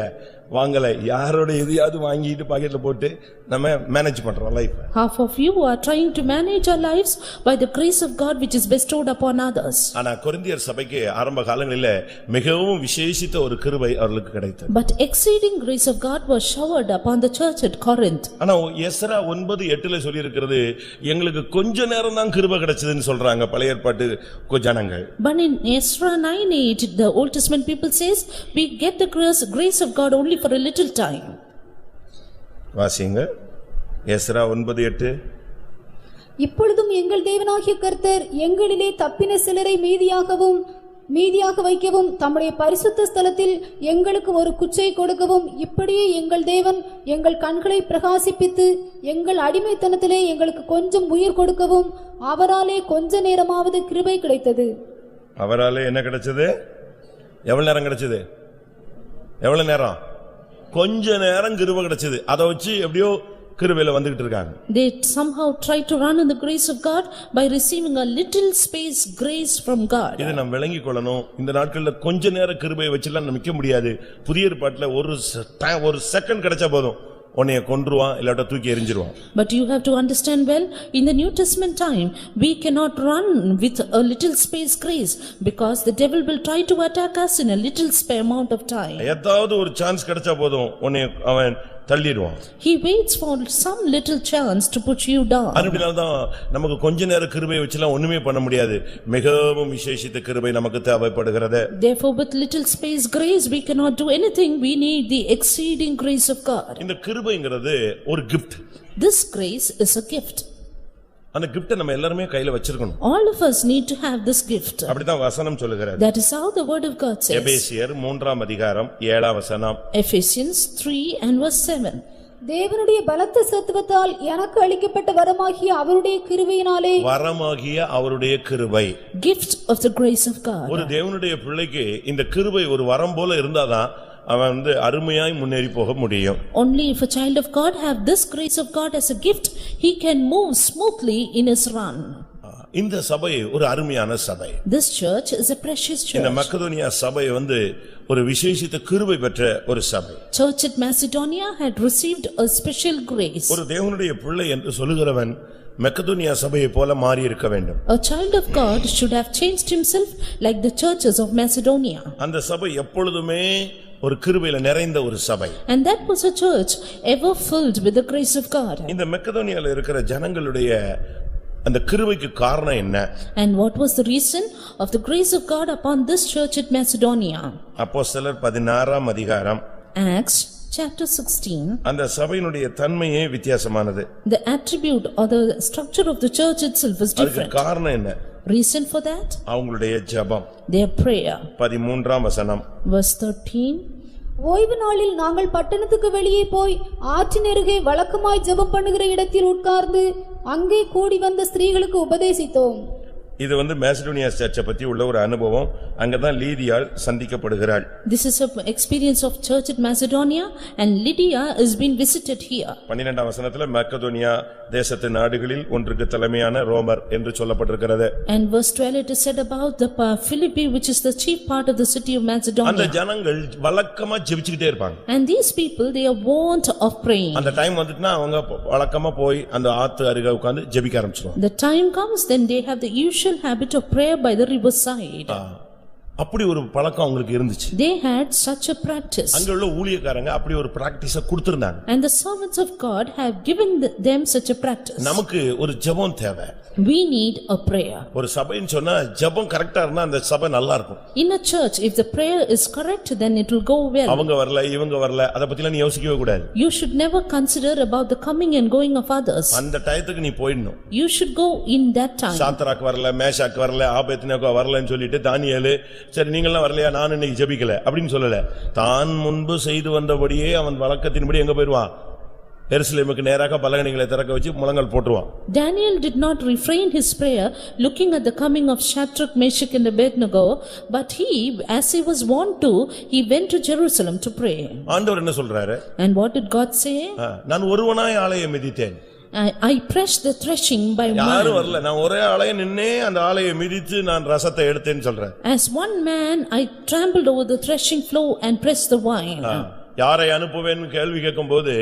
வாங்கல, யாரோட எதையாவது வாங்கிட்டு பாக்கெட்ல போட்டு நம்ம மேனேஜ் பண்றோம் life. Half of you are trying to manage our lives by the grace of God which is bestowed upon others. ஆனா கொரிந்தியர் சபைக்கு ஆரம்ப காலங்களிலே மிகவும் விசேஷித்த ஒரு கிருபை அவர்களுக்கு கிடைத்தது. But exceeding grace of God was showered upon the church at Corinth. ஆனா எஸ்றா 9:8ல சொல்லி இருக்கிறது, எங்களுக்கு கொஞ்ச நேரம் தான் கிருபை கிடைச்சதுன்னு சொல்றாங்க பழைய ஏற்பாட்டு ஜனங்கள். But in Ezra 9:8 the Old Testament people says we get the grace of God only for a little time. வாசிங்க எஸ்றா 9:8. இப்பொழுதும் எங்கள் தேவனாகிய கர்த்தர் எங்களிலே தப்பின சிலரை மீதியாக வைக்கவும் தம்முடைய பரிசுத்த ஸ்தலத்தில் எங்களுக்கு ஒரு குச்சை கொடுக்கவும், இப்படியே எங்கள் தேவன் எங்கள் கண்களை பிரகாசிப்பித்து எங்கள் அடிமைத்தனத்திலே எங்களுக்கு கொஞ்சம் உயிர் கொடுக்கவும் அவராலே கொஞ்ச நேரமாவது கிருபை கிடைத்தது. அவராலே என்ன கிடைச்சது? எவ்வளவு நேரம் கிடைச்சது? எவ்வளவு நேரம்? கொஞ்ச நேரம் கிருபை கிடைச்சது. அதை வச்சு எப்படியோ கிருபையில வந்துகிட்டு இருக்காங்க. They somehow try to run in the grace of God by receiving a little space grace from God. இதை நாம் விளங்கிக் கொள்ளணும். இந்த நாட்கள்ல கொஞ்ச நேரம் கிருபையை வச்சுலாம் நிக்க முடியாது. புதிய ஏற்பாட்டுல ஒரு செகண்ட் கிடைச்சா போதும், உன்னைய கொன்றுவான், இல்லாட்ட தூக்கி எறிஞ்சிருவான். But you have to understand well, in the New Testament time we cannot run with a little space grace because the devil will try to attack us in a little amount of time. ஏதாவது ஒரு chance கிடைச்சா போதும், உன்னைய அவன் தள்ளிடுவான். He waits for some little chance to put you down. அதனாலதான் நமக்கு கொஞ்ச நேர கிருபையை வச்சுலாம் ஒண்ணுமே பண்ண முடியாது. மிகவும் விசேஷித்த கிருபை நமக்கு தேவைப்படுகிறது. Therefore with little space grace we cannot do anything. We need the exceeding grace of God. இந்த கிருபைங்கிறது ஒரு gift. This grace is a gift. அந்த கிஃப்ட்டை நம்ம எல்லாரும் கையில வச்சிருக்கணும். All of us need to have this gift. அப்படிதான் வசனம் சொல்லுகிறது. That is how the word of God says. எபேசியர் 3:7 Ephesians 3 and verse 7. தேவனுடைய பலத்த சத்துவத்தால் எனக்கு அளிக்கப்பட்ட வரமாகிய அவருடைய கிருபை Gift of the grace of God. ஒரு தேவனுடைய பிள்ளைக்கு இந்த கிருபை ஒரு வரம் போல இருந்தாதான் அவன் அருமையாய் முன்னேறி போக முடியும். Only if a child of God have this grace of God as a gift, he can move smoothly in his run. இந்த சபை ஒரு அருமையான சபை. This church is a precious இந்த church. மக்கதோனியா சபை ஒரு விசேஷித்த கிருபை பெற்ற ஒரு சபை. Church at Macedonia had received a special grace. ஒரு தேவனுடைய பிள்ளை என்று சொல்லுகிறவன் மக்கதோனியா சபையை போல மாறி இருக்க வேண்டும். A child of God should have changed himself like the churches of Macedonia. அந்த சபை எப்பொழுதுமே ஒரு கிருபையில நிறைந்த ஒரு சபை. And that was a church ever filled with the grace of God. இந்த மக்கதோனியால இருக்கிற ஜனங்களுடைய அந்த கிருபைக்கு காரணம் என்ன? And what was the reason of the grace of God upon this church at Macedonia? அப்போஸ்தலர் 16ஆம் அதிகாரம் Acts chapter 16. அந்த சபையினுடைய தன்மையே வித்தியாசமானது. The attribute or the structure of the church itself is அதுக்கு different. காரணம் என்ன? Reason for that? அவங்களுடைய ஜெபம். Their prayer. 13ஆம் வசனம். Verse 13. ஓய்வு நாளில் நாங்கள் பட்டணத்துக்கு வெளியே போய் ஆற்றின் அருகே வழக்கமாய் ஜெபம் பண்ணுகிற இடத்தில் உட்கார்ந்து அங்கே கூடி வந்த ஸ்திரீகளுக்கு உபதேசித்தோம். இது மேசிடோனியா சர்ச்சை பத்தி உள்ள ஒரு அனுபவம். அங்கதான் லீதியாள் சந்திக்கப்படுகிறாள். This is an experience of church at Macedonia and Lydia is being visited here. 12ஆம் வசனத்துல மக்கதோனியா தேசத்து நாடுகளில் ஒன்றுக்கு தலைமையான ரோமர் என்று சொல்லப்பட்டிருக்கிறது. And verse 12 it is said about the Philippi which is the chief part of the city of அந்த Macedonia. ஜனங்கள் வழக்கமா ஜெபிச்சுக்கிட்டே இருப்பாங்க. And these people they are wont of praying. அந்த டைம் வந்துட்டுனா அவங்க வழக்கமா போய் அந்த ஆத்து அருகே உட்கார்ந்து ஜெபிக்க ஆரம்பிச்சிடுவாங்க. The time comes then they have the usual habit of prayer by the riverside. அப்படி ஒரு பழக்கம் அவங்களுக்கு இருந்துச்சு. They had such a practice. அங்க உள்ள ஊழியக்காரங்க அப்படி ஒரு பிராக்டீஸ கொடுத்திருந்தாங்க. And the servants of God have given them such a practice. நமக்கு ஒரு ஜெபம் தேவை. We need a prayer. ஒரு சபைன்னு சொன்னா ஜெபம் கரெக்ட்டா இருந்தா அந்த சபை நல்லா இருக்கும். In a church if the prayer is correct then it will go well. அவங்க வரல இவங்க வரல அத பத்தி எல்லாம் நீ யோசிக்கவே கூடாது. You should never consider about the coming and going of others. அந்த டயத்துக்கு நீ போய்டணும். You should go in that time. Shadrach வரல மேஷாக் வரல ஆபேத்நேகோ வரலன்னு சொல்லிட்டு தானியேல் சரி நீங்கலாம் வரலையா நான் இன்னைக்கு ஜெபிக்கல அப்படினு சொல்லல. தான் முன்பு செய்து வந்தபடியே அவன் வழக்கத்தின்படி எங்க போய்டுவான்? எருசலேமுக்கு நேராக பலகணிகளை திறக்க வச்சு முழங்கால் போட்டுருவான். Daniel did not refrain his prayer looking at the coming of Shadrach, Meshach and Abednego, but he as he was wont to he went to Jerusalem to pray. ஆண்டவர் என்ன சொல்றாரு? And what did God say? நான் ஒருவனாய் ஆலயம் மிதித்தேன். I pressed the threshing by one. யாரு வரல நான் ஒரே ஆளைய நின்னே அந்த ஆளைய மிதித்து நான் ரசத்தை எடுத்தேன்னு சொல்றேன். As one man I trampled over the threshing floor and pressed the wine. யாரை அனுப்புவேன்னு கேள்வி கேட்கும்போது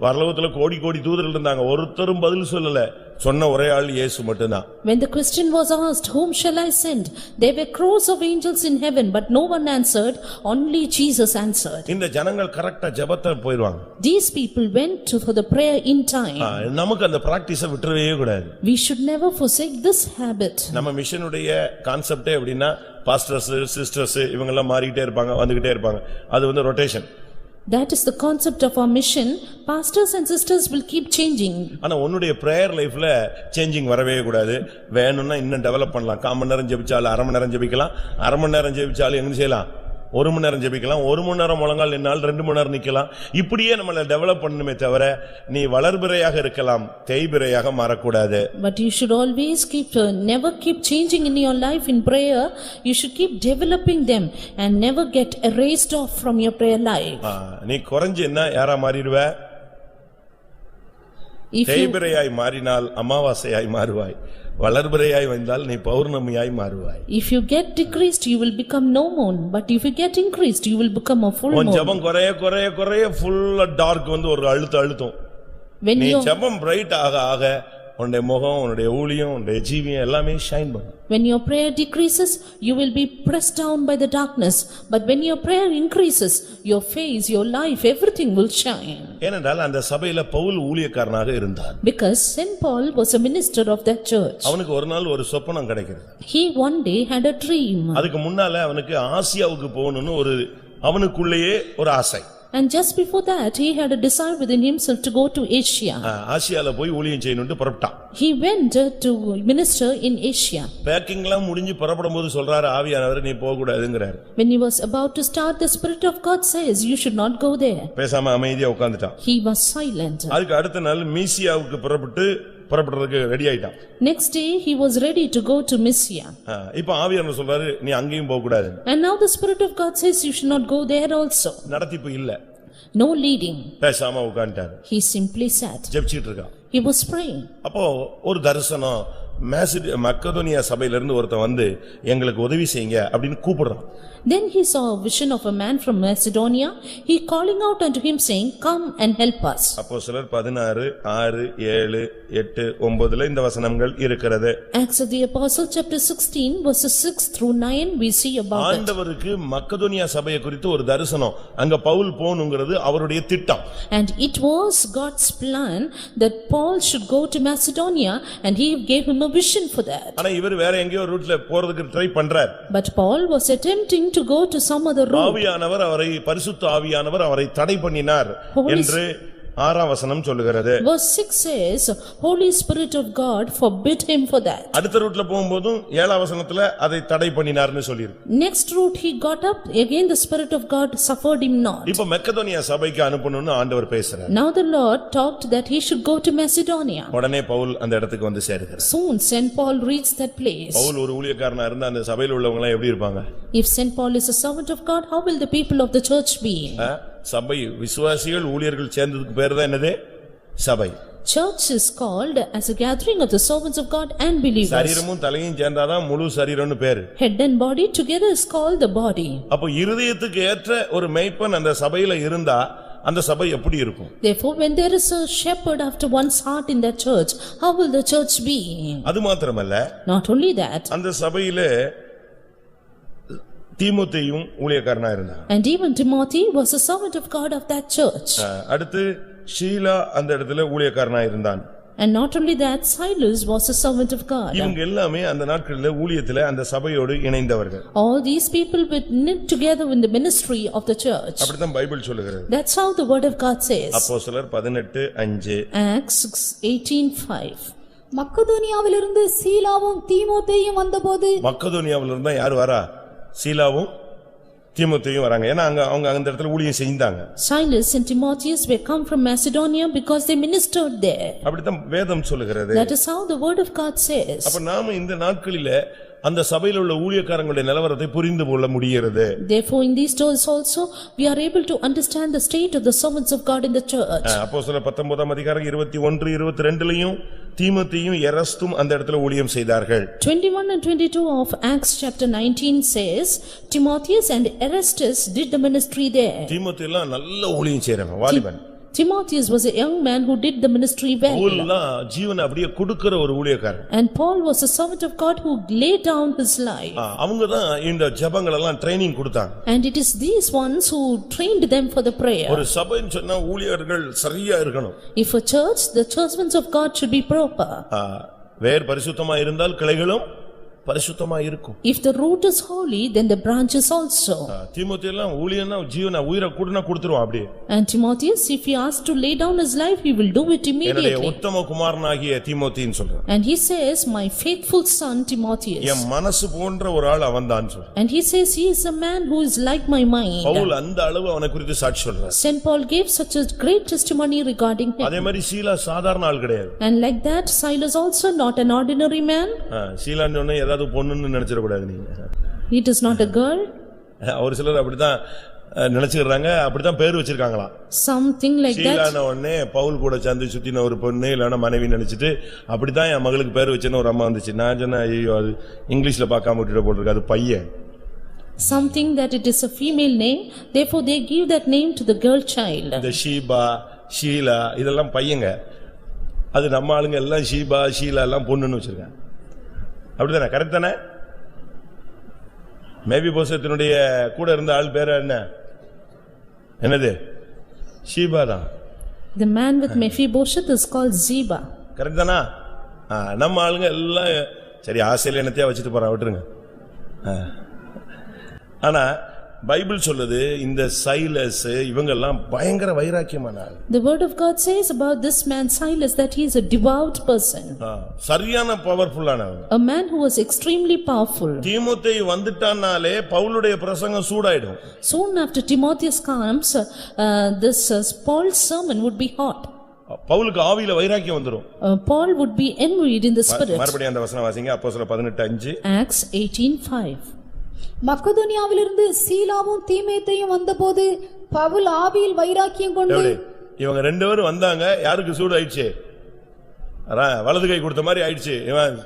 பரலோகத்துல கோடி கோடி தூதர்கள் இருந்தாங்க, ஒருத்தரும் பதில் சொல்லல. சொன்ன ஒரே ஆள் இயேசு மட்டும்தான். When the question was asked, whom shall I send? There were crores of angels in heaven, but no one answered, only Jesus answered. இந்த ஜனங்கள் கரெக்ட்டா ஜெபத்தை போய்டுவாங்க. These people went for the prayer in time. நமக்கு அந்த பிராக்டீஸை விட்டுறவே கூடாது. We should never forsake this habit. நம்ம மிஷனுடைய கான்செப்டே எப்படின்னா பாஸ்டர்ஸ் சிஸ்டர்ஸ் இவங்க எல்லாம் மாறிட்டே இருப்பாங்க, வந்துகிட்டே இருப்பாங்க. அது rotation. That is the concept of our mission. Pastors and sisters will keep changing. ஆனா உன்னுடைய prayer lifeல சேஞ்சிங் வரவே கூடாது. வேணும்னா இன்னும் டெவலப் பண்ணலாம். 1/4 மணி நேரம் ஜெபிச்சாலும் 1/2 மணி நேரம் ஜெபிக்கலாம். 1/2 மணி நேரம் ஜெபிச்சாலும் என்ன செய்யலாம்? 1 மணி நேரம் ஜெபிக்கலாம். 1 மணி நேரம் முழங்கால் நின்னால் 2 மணி நேரம் நிக்கலாம். இப்படியே நம்மள டெவலப் பண்ணணுமே தவிர நீ வளர்பிறையாக இருக்கலாம், தேய்பிறையாக மாறக்கூடாது. But you should always never keep changing in your life in prayer. You should keep developing them and never get erased off from your prayer life. நீ குறைஞ்சேன்னா யாரா மாறிடுவ? தேய்பிறையாய் மாறினால் அமாவாசையாய் மாறுவாய். வளர்பிறையாய் வந்தால் நீ பௌர்ணமியாய் மாறுவாய். If you get decreased you will become no moon, but if you get increased you will become a full moon. ஜெபம் குறைய குறைய குறைய ஃபுல்லா டார்க் ஒரு அழுத்தம். நீ ஜெபம் பிரைட் ஆக ஆக உன்னுடைய முகம் உன்னுடைய ஊழியம் உன்னுடைய ஜீவியம் எல்லாமே ஷைன் பண்ணும். When your prayer decreases you will be pressed down by the darkness, but when your prayer increases your face, your life, everything will shine. ஏனென்றால் அந்த சபையில பவுல் ஊழியக்காரனாக இருந்தார். Because Saint Paul was a minister of that church. அவனுக்கு ஒரு நாள் ஒரு சொப்பனம் கிடைக்கிறது. He one day had a dream. அதுக்கு முன்னால அவனுக்கு ஆசியாவுக்கு போகணும்னு அவனுக்குள்ளேயே ஒரு ஆசை. And just before that he had a desire within himself to go to Asia. ஆசியால போய் ஊழியம் செய்யணும்னு புறப்பட்டான். He went to minister in Asia. பேக்கிங்லாம் முடிஞ்சு புறப்படும்போது சொல்றாரு ஆவியானவர் நீ போக கூடாதுங்கறார். When he was about to start the spirit of God says you should not go there. பேசாம அமைதியா உட்கார்ந்துட்டான். He was silent. அதுக்கு அடுத்த நாள் மீசியாவுக்கு புறப்படுறதுக்கு ரெடி ஆயிட்டான். Next day he was ready to go to Mysia. இப்போ ஆவியானவர் சொல்றாரு நீ அங்கேயும் போக கூடாது. And now the spirit of God says you should not go there also. நடத்திப்பு இல்ல. No leading. பேசாம உட்கார்ந்தார். He simply sat. ஜெபிச்சிட்டு இருக்கான். He was praying. அப்போ ஒரு தரிசனம் மக்கதோனியா சபையிலிருந்து ஒருத்தன் வந்து எங்களுக்கு உதவி செய்யுங்க அப்படின்னு கூப்பிடுறான். Then he saw a vision of a man from Macedonia. He calling out unto him saying, "Come and help us." அப்போஸ்தலர் 16, 6, 7, 8, 9 இந்த வசனங்கள் இருக்கிறது. Acts of the Apostles chapter 16 verses 6 through 9 we see about that. ஆண்டவருக்கு மக்கதோனியா சபையை குறித்து ஒரு தரிசனம் அங்க பவுல் போணுங்கிறது அவருடைய திட்டம். And it was God's plan that Paul should go to Macedonia and he gave him a vision for that. ஆனா இவர் வேற எங்கேயோ ரூட்ல போறதுக்கு ட்ரை பண்றார். But Paul was attempting to go to some other route. ஆவியானவர் அவரை பரிசுத்த ஆவியானவர் அவரை தடை பண்ணினார் என்று 6ஆம் வசனம் சொல்லுகிறது. Verse 6 says, Holy Spirit of God forbid him for that. அடுத்த ரூட்ல போகும்போதும் 7ஆம் வசனத்துல அதை தடை பண்ணினார்னு சொல்லிருக்கு. Next route he got up, again the Spirit of God suffered him not. இப்ப மக்கதோனியா சபைக்கு அனுப்பணும்னு ஆண்டவர் பேசுறார். Now the Lord talked that he should go to Macedonia. உடனே பவுல் அந்த இடத்துக்கு வந்து சேருகிறார். Soon Saint Paul reached that place. Pavul ஒரு ஊழியக்காரனா இருந்தா அந்த சபையில உள்ளவங்க எல்லாம் எப்படி இருப்பாங்க? If Saint Paul is a servant of God, how will the people of the church be? சபை விசுவாசிகள் ஊழியர்கள் சேர்ந்ததுக்கு பேர் தான் என்னது? சபை. Church is called as a gathering of the servants of God and believers. சரீரமும் தலையும் சேர்ந்தாதான் முழு சரீரம்னு பேரு. Head and body together is called the body. அப்ப இருதயத்துக்கு ஏற்ற ஒரு மேய்ப்பன் அந்த சபையில இருந்தா அந்த சபை எப்படி இருக்கும்? Therefore when there is a shepherd after one's heart in that church, how will the church be? அது மாத்திரமல்ல, Not only that, அந்த சபையிலே தீமோத்தேயும் ஊழியக்காரனா இருந்தான். and even Timothy was a servant of God of that church. அடுத்து ஷீலா அந்த இடத்துல ஊழியக்காரனா இருந்தான். And not only that, Silas was a servant of God. இவங்க எல்லாமே அந்த நாட்களிலே ஊழியத்திலே அந்த சபையோடு இணைந்தவர்கள். All these people would knit together in the ministry of the church. அப்படிதான் பைபிள் சொல்லுகிறது. That's how the word of God says. அப்போஸ்தலர் 18:5. Acts 18:5. மக்கதோனியாவிலிருந்து சீலாவும் தீமோத்தேயும் வந்தபோது மக்கதோனியாவிலிருந்து தான் யார் வரா? சீலாவும் தீமோத்தேயும் வராங்க. ஏன்னா அவங்க அந்த இடத்துல ஊழியம் செய்தாங்க. Silas and Timotheus were come from Macedonia because they ministered there. அப்படிதான் வேதம் சொல்லுகிறது. That is how the word of God says. அப்ப நாம இந்த நாட்களிலே அந்த சபையில் உள்ள ஊழியக்காரங்களுடைய நிலவரத்தை புரிந்து கொள்ள முடிகிறது. Therefore in these days also we are able to understand the state of the servants of God in the church. அப்போஸ்தலர் 19ஆம் அதிகாரம் 21, 22லயும் தீமோத்தேயும் எரஸ்தும் அந்த இடத்துல ஊழியம் செய்தார்கள். 21 and 22 of Acts chapter 19 says, Timotheus and Erastus did the ministry there. தீமோத்தேயும் எல்லாம் நல்ல ஊழியம் செய்றாங்க, வாலிபன். Timotheus was a young man who did the ministry well. பவுல்லாம் ஜீவனை அப்படியே கொடுக்கிற ஒரு ஊழியக்காரன். And Paul was a servant of God who laid down his life. அவங்க தான் இந்த ஜெபங்கள் எல்லாம் ட்ரெய்னிங் கொடுத்தாங்க. And it is these ones who trained them for the prayer. ஒரு சபைன்னு சொன்னா ஊழியர்கள் சரியா இருக்கணும். If a church, the servants of God should be proper. வேர் பரிசுத்தமா இருந்தால் கிளைகளும் பரிசுத்தமா இருக்கும். If the root is holy, then the branches also. தீமோத்தேயும் எல்லாம் ஊழியனா ஜீவனை உயிரை கூடனா கொடுத்துருவான் அப்படியே. And Timotheus, if he asks to lay down his life, he will do it என்னுடைய immediately. உத்தம குமாரனாகிய தீமோத்தேயுன்னு சொல்றான். And he says, my faithful son Timotheus. என் மனசு போன்ற ஒரு ஆள் அவன்தான் சொல்றான். And he says, he is a man who is like my mind. Pavul அந்த அளவு அவனை குறித்து சாட்சி சொல்றார். Saint Paul gave such a great testimony regarding him. அதே மாதிரி சீலா சாதாரண ஆள் கிடையாது. And like that, Silas also not an ordinary man. சீலான்னு சொன்னா ஏதாவது பொண்ணுன்னு நினைச்சிட கூடாது நீங்க. It is not a girl. ஒரு சிலர் அப்படிதான் நினைச்சுக்கிறாங்க, அப்படிதான் பேர் வச்சிருக்காங்களாம். Something like that. சீலான உடனே பவுல் கூட சேர்ந்து சுத்தின ஒரு பொண்ணு இல்லனா மனைவி நினைச்சிட்டு அப்படிதான் என் மகளுக்கு பேர் வச்சேன்னு ஒரு அம்மா வந்துச்சு. நான் சொன்னேன், ஐயோ அது இங்கிலீஷ்ல பார்க்காம விட்டுட்டு போட்டிருக்கு, அது பையன். Something that it is a female name, therefore they give that name to the girl child. இந்த ஷீபா ஷீலா இதெல்லாம் பையங்க. அது நம்ம ஆளுங்க எல்லாம் ஷீபா ஷீலா எல்லாம் பொண்ணுன்னு வச்சிருக்காங்க. அப்படிதானே? கரெக்ட் தானே? மேபி போசத்தினுடைய கூட இருந்த ஆள் பேர் என்ன? என்னது? ஷீபா தான். The man with Mephibosheth is called Ziba. Correct தானா? நம்ம ஆளுங்க எல்லாம் சரி ஆசையில என்னத்தையா வச்சுட்டு போறான், விட்டுருங்க. ஆனா பைபிள் சொல்லுது இந்த சைலஸ் இவங்க எல்லாம் பயங்கர வைராக்கியமான ஆள். The word of God says about this man Silas that he is a devout person. சரியான பவர்ஃபுல்லானவன். A man who was extremely powerful. தீமோத்தேயு வந்துட்டானாலே பவுலுடைய பிரசங்கம் சூடாயிடும். Soon after Timotheus comes, this Paul's sermon would be hot. பவுலுக்கு ஆவியில வைராக்கியம் வந்துரும். Paul would be envied in the spirit. மறுபடியும் அந்த வசனம் வாசிங்க. அப்போஸ்தலர் 18:5. Acts 18:5. மக்கதோனியாவிலிருந்து சீலாவும் தீமோத்தேயும் வந்தபோது பவுல் ஆவியில் வைராக்கியம் கொண்டு இவங்க ரெண்டு பேரும் வந்தாங்க. யாருக்கு சூடு ஆயிடுச்சு? வலது கை கொடுத்த மாதிரி ஆயிடுச்சு. இவன்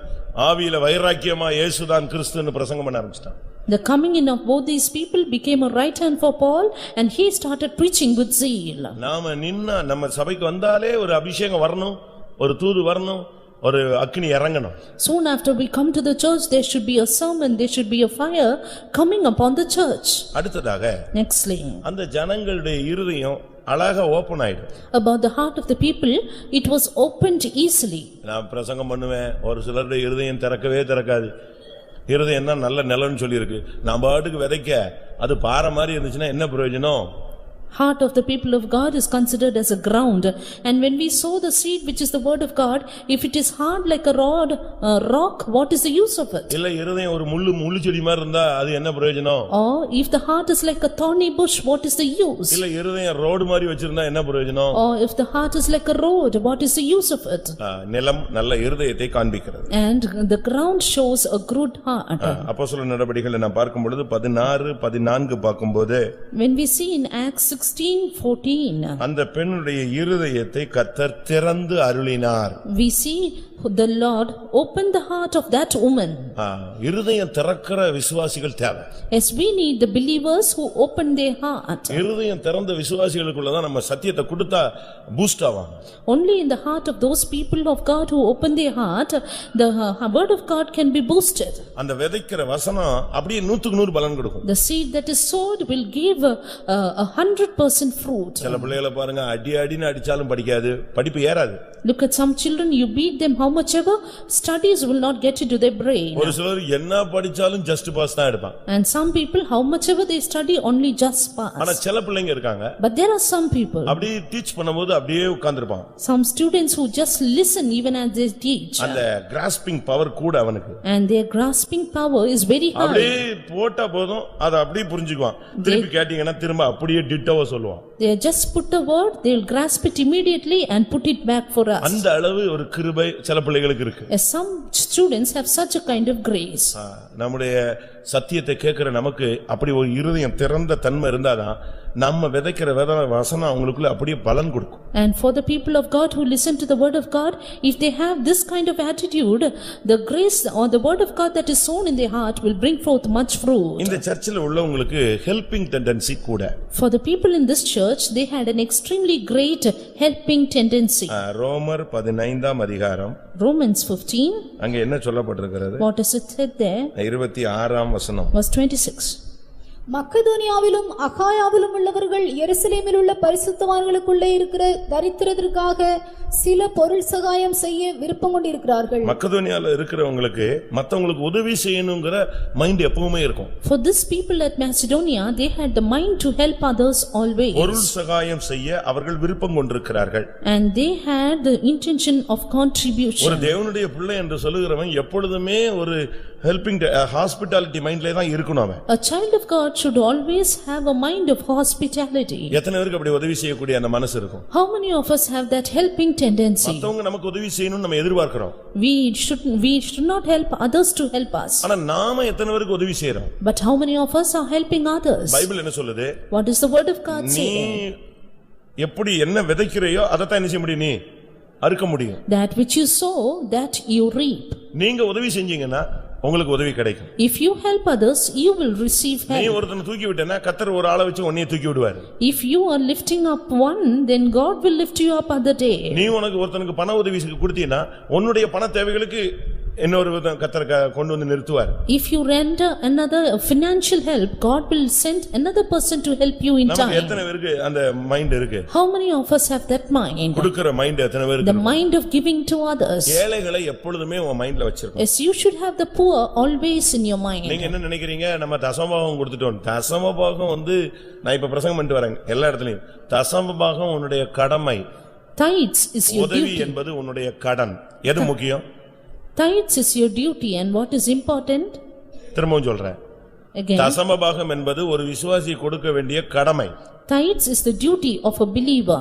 ஆவியில வைராக்கியமா இயேசுதான் கிறிஸ்துன்னு பிரசங்கம் பண்ண ஆரம்பிச்சிட்டான். The coming in of both these people became a right hand for Paul and he started preaching with zeal. நாம நின்னா நம்ம சபைக்கு வந்தாலே ஒரு அபிஷேகம் வரணும், ஒரு தூது வரணும், ஒரு அக்கினி இறங்கணும். Soon after we come to the church, there should be a sermon, there should be a fire coming upon the church. அடுத்ததாக Nextly, அந்த ஜனங்களுடைய இருதயம் அழகா ஓபன் ஆயிடும். about the heart of the people, it was opened easily. நான் பிரசங்கம் பண்ணுவேன், ஒரு சிலருடைய இருதயம் திறக்கவே திறக்காது. இருதயம் தான் நல்ல நிலம்னு சொல்லி இருக்கு. நான் பாட்டுக்கு விதைக்க அது பாறை மாதிரி இருந்துச்சுன்னா என்ன பிரயோஜனம்? Heart of the people of God is considered as a ground, and when we sow the seed which is the word of God, if it is hard like a rock, what is the use of it? இல்ல இருதயம் ஒரு முள்ளு செடி மாதிரி இருந்தா அது என்ன பிரயோஜனம்? Or if the heart is like a thorny bush, what is the use? இல்ல இருதயம் ரோடு மாதிரி வச்சிருந்தா என்ன பிரயோஜனம்? Or if the heart is like a road, what is the use of it? நிலம் நல்ல இருதயத்தை காண்பிக்கிறது. And the ground shows a good heart. அப்போஸ்தலர் நடபடிகளை நான் பார்க்கும் பொழுது 16-14 பார்க்கும்போது, When we see in Acts 16:14, அந்த பெண்ணுடைய இருதயத்தை கர்த்தர் திறந்து அருளினார். we see the Lord opened the heart of that woman. இருதயம் திறக்கிற விசுவாசிகள் தேவை. Yes, we need the believers who open their heart. இருதயம் திறந்த விசுவாசிகளுக்குள்ள தான் நம்ம சத்தியத்தை கொடுத்தா பூஸ்ட் ஆவாங்க. Only in the heart of those people of God who open their heart, the word of God can be boosted. அந்த விதைக்கிற வசனம் அப்படியே 100% பலன் கொடுக்கும். The seed that is sowed will give 100% fruit. சில பிள்ளைகளை பாருங்க, அடின்னு அடிச்சாலும் படிக்காது, படிப்பு ஏறாது. Look at some children, you beat them how much ever, studies will not get into their brain. ஒரு சிலர் என்ன படிச்சாலும் ஜஸ்ட் பாஸ் தான் எடுப்பாங்க. And some people, how much ever they study, only just pass. ஆனா சில பிள்ளைங்க இருக்காங்க, But there are some people, அப்படியே டீச் பண்ணும்போது அப்படியே உட்கார்ந்திருப்பாங்க. some students who just listen even as they teach. அந்த கிராஸ்பிங் பவர் கூட அவனுக்கு. And their grasping power is very high. அப்படியே போட்டா போதும் அதை அப்படியே புரிஞ்சுக்குவான். திருப்பி கேட்டீங்கன்னா திரும்ப அப்படியே டிட்டோவா சொல்லுவான். They just put a word, they will grasp it immediately and put it back for us. அந்த அளவு ஒரு கிருபை சில பிள்ளைகளுக்கு இருக்கு. As some students have such a kind of grace. நம்முடைய சத்தியத்தை கேட்கிற நமக்கு அப்படி ஒரு இருதயம் திறந்த தன்மை இருந்தாதான் நம்ம விதைக்கிற வசனம் அவங்களுக்குள்ள அப்படியே பலன் கொடுக்கும். And for the people of God who listen to the word of God, if they have this kind of attitude, the grace or the word of God that is sown in their heart will bring forth much fruit. இந்த சர்ச்சில் உள்ளவங்களுக்கு helping tendency கூட. For the people in this church, they had an extremely great helping tendency. ரோமர் 15ஆம் அதிகாரம், Romans 15, அங்க என்ன சொல்லப்பட்டிருக்கிறது? what is it said there? 26ஆம் வசனம். Verse 26. மக்கதோனியாவிலும் அகாயாவிலும் உள்ளவர்கள் எருசலேமில் உள்ள பரிசுத்தவான்களுக்குள்ளே இருக்கிற தரித்திரத்திற்காக சில பொருள் சகாயம் செய்ய விருப்பம் கொண்டிருக்கிறார்கள். மக்கதோனியால இருக்கிறவங்களுக்கு மத்தவங்களுக்கு உதவி செய்யணும்ங்கற மைண்ட் எப்பவுமே இருக்கும். For this people at Macedonia, they had the mind to help others always. பொருள் சகாயம் செய்ய அவர்கள் விருப்பம் கொண்டிருக்கிறார்கள். And they had the intention of contribution. ஒரு தேவனுடைய பிள்ளை என்று சொல்லுகிறவன் எப்பொழுதுமே ஒரு ஹெல்பிங் ஹாஸ்பிட்டாலிட்டி மைண்ட்ல தான் இருக்கணும் அவன். A child of God should always have a mind of hospitality. எத்தனை பேருக்கு அப்படி உதவி செய்யக்கூடிய அந்த மனசு இருக்கும்? How many of us have that helping tendency? மத்தவங்க நமக்கு உதவி செய்யணும்னு நம்ம எதிர்பார்க்கிறோம். We should not help others to help us. ஆனா நாம எத்தனை பேருக்கு உதவி செய்றோம்? But how many of us are helping others? Bible என்ன சொல்லுது? What is the word of God நீ saying? எப்படி என்ன விதைக்கிறையோ அதை தான் என்ன செய்ய முடியும்? நீ அறுக்க முடியும். That which you sow, that you reap. நீங்க உதவி செஞ்சீங்கன்னா உங்களுக்கு உதவி கிடைக்கும். If you help others, you will receive நீ help. ஒருத்தனை தூக்கி விட்டேன்னா கர்த்தர் ஒரு ஆளை வச்சு உன்னைய தூக்கி விடுவார். If you are lifting up one, then God will lift you up other day. நீ உனக்கு ஒருத்தனுக்கு பண உதவி கொடுத்தீனா உன்னுடைய பண தேவைகளுக்கு இன்னொரு கர்த்தர் கொண்டு வந்து நிறுத்துவார். If you render another financial help, God will send another person to help you in நமக்கு time. எத்தனை பேருக்கு அந்த மைண்ட் இருக்கு? How many of us have that mind? கொடுக்கிற மைண்ட் எத்தனை பேருக்கு? The mind of giving to others. ஏழைகளை எப்பொழுதுமே உன் மைண்ட்ல வச்சிருக்கணும். Yes, you should have the poor always in your mind. நீங்க என்ன நினைக்கிறீங்க? நம்ம தசமபாகம் கொடுத்துட்டோம். தசமபாகம் நான் இப்ப பிரசங்கம் பண்ணிட்டு வரேன் எல்லா இடத்துலயும். தசமபாகம் உன்னுடைய கடமை. Tithes is your உதவி duty. என்பது உன்னுடைய கடன். எது முக்கியம்? Tithes is your duty, and what is important? திரும்பவும் சொல்றேன். Again, தசமபாகம் என்பது ஒரு விசுவாசி கொடுக்க வேண்டிய கடமை. tithes is the duty of a believer.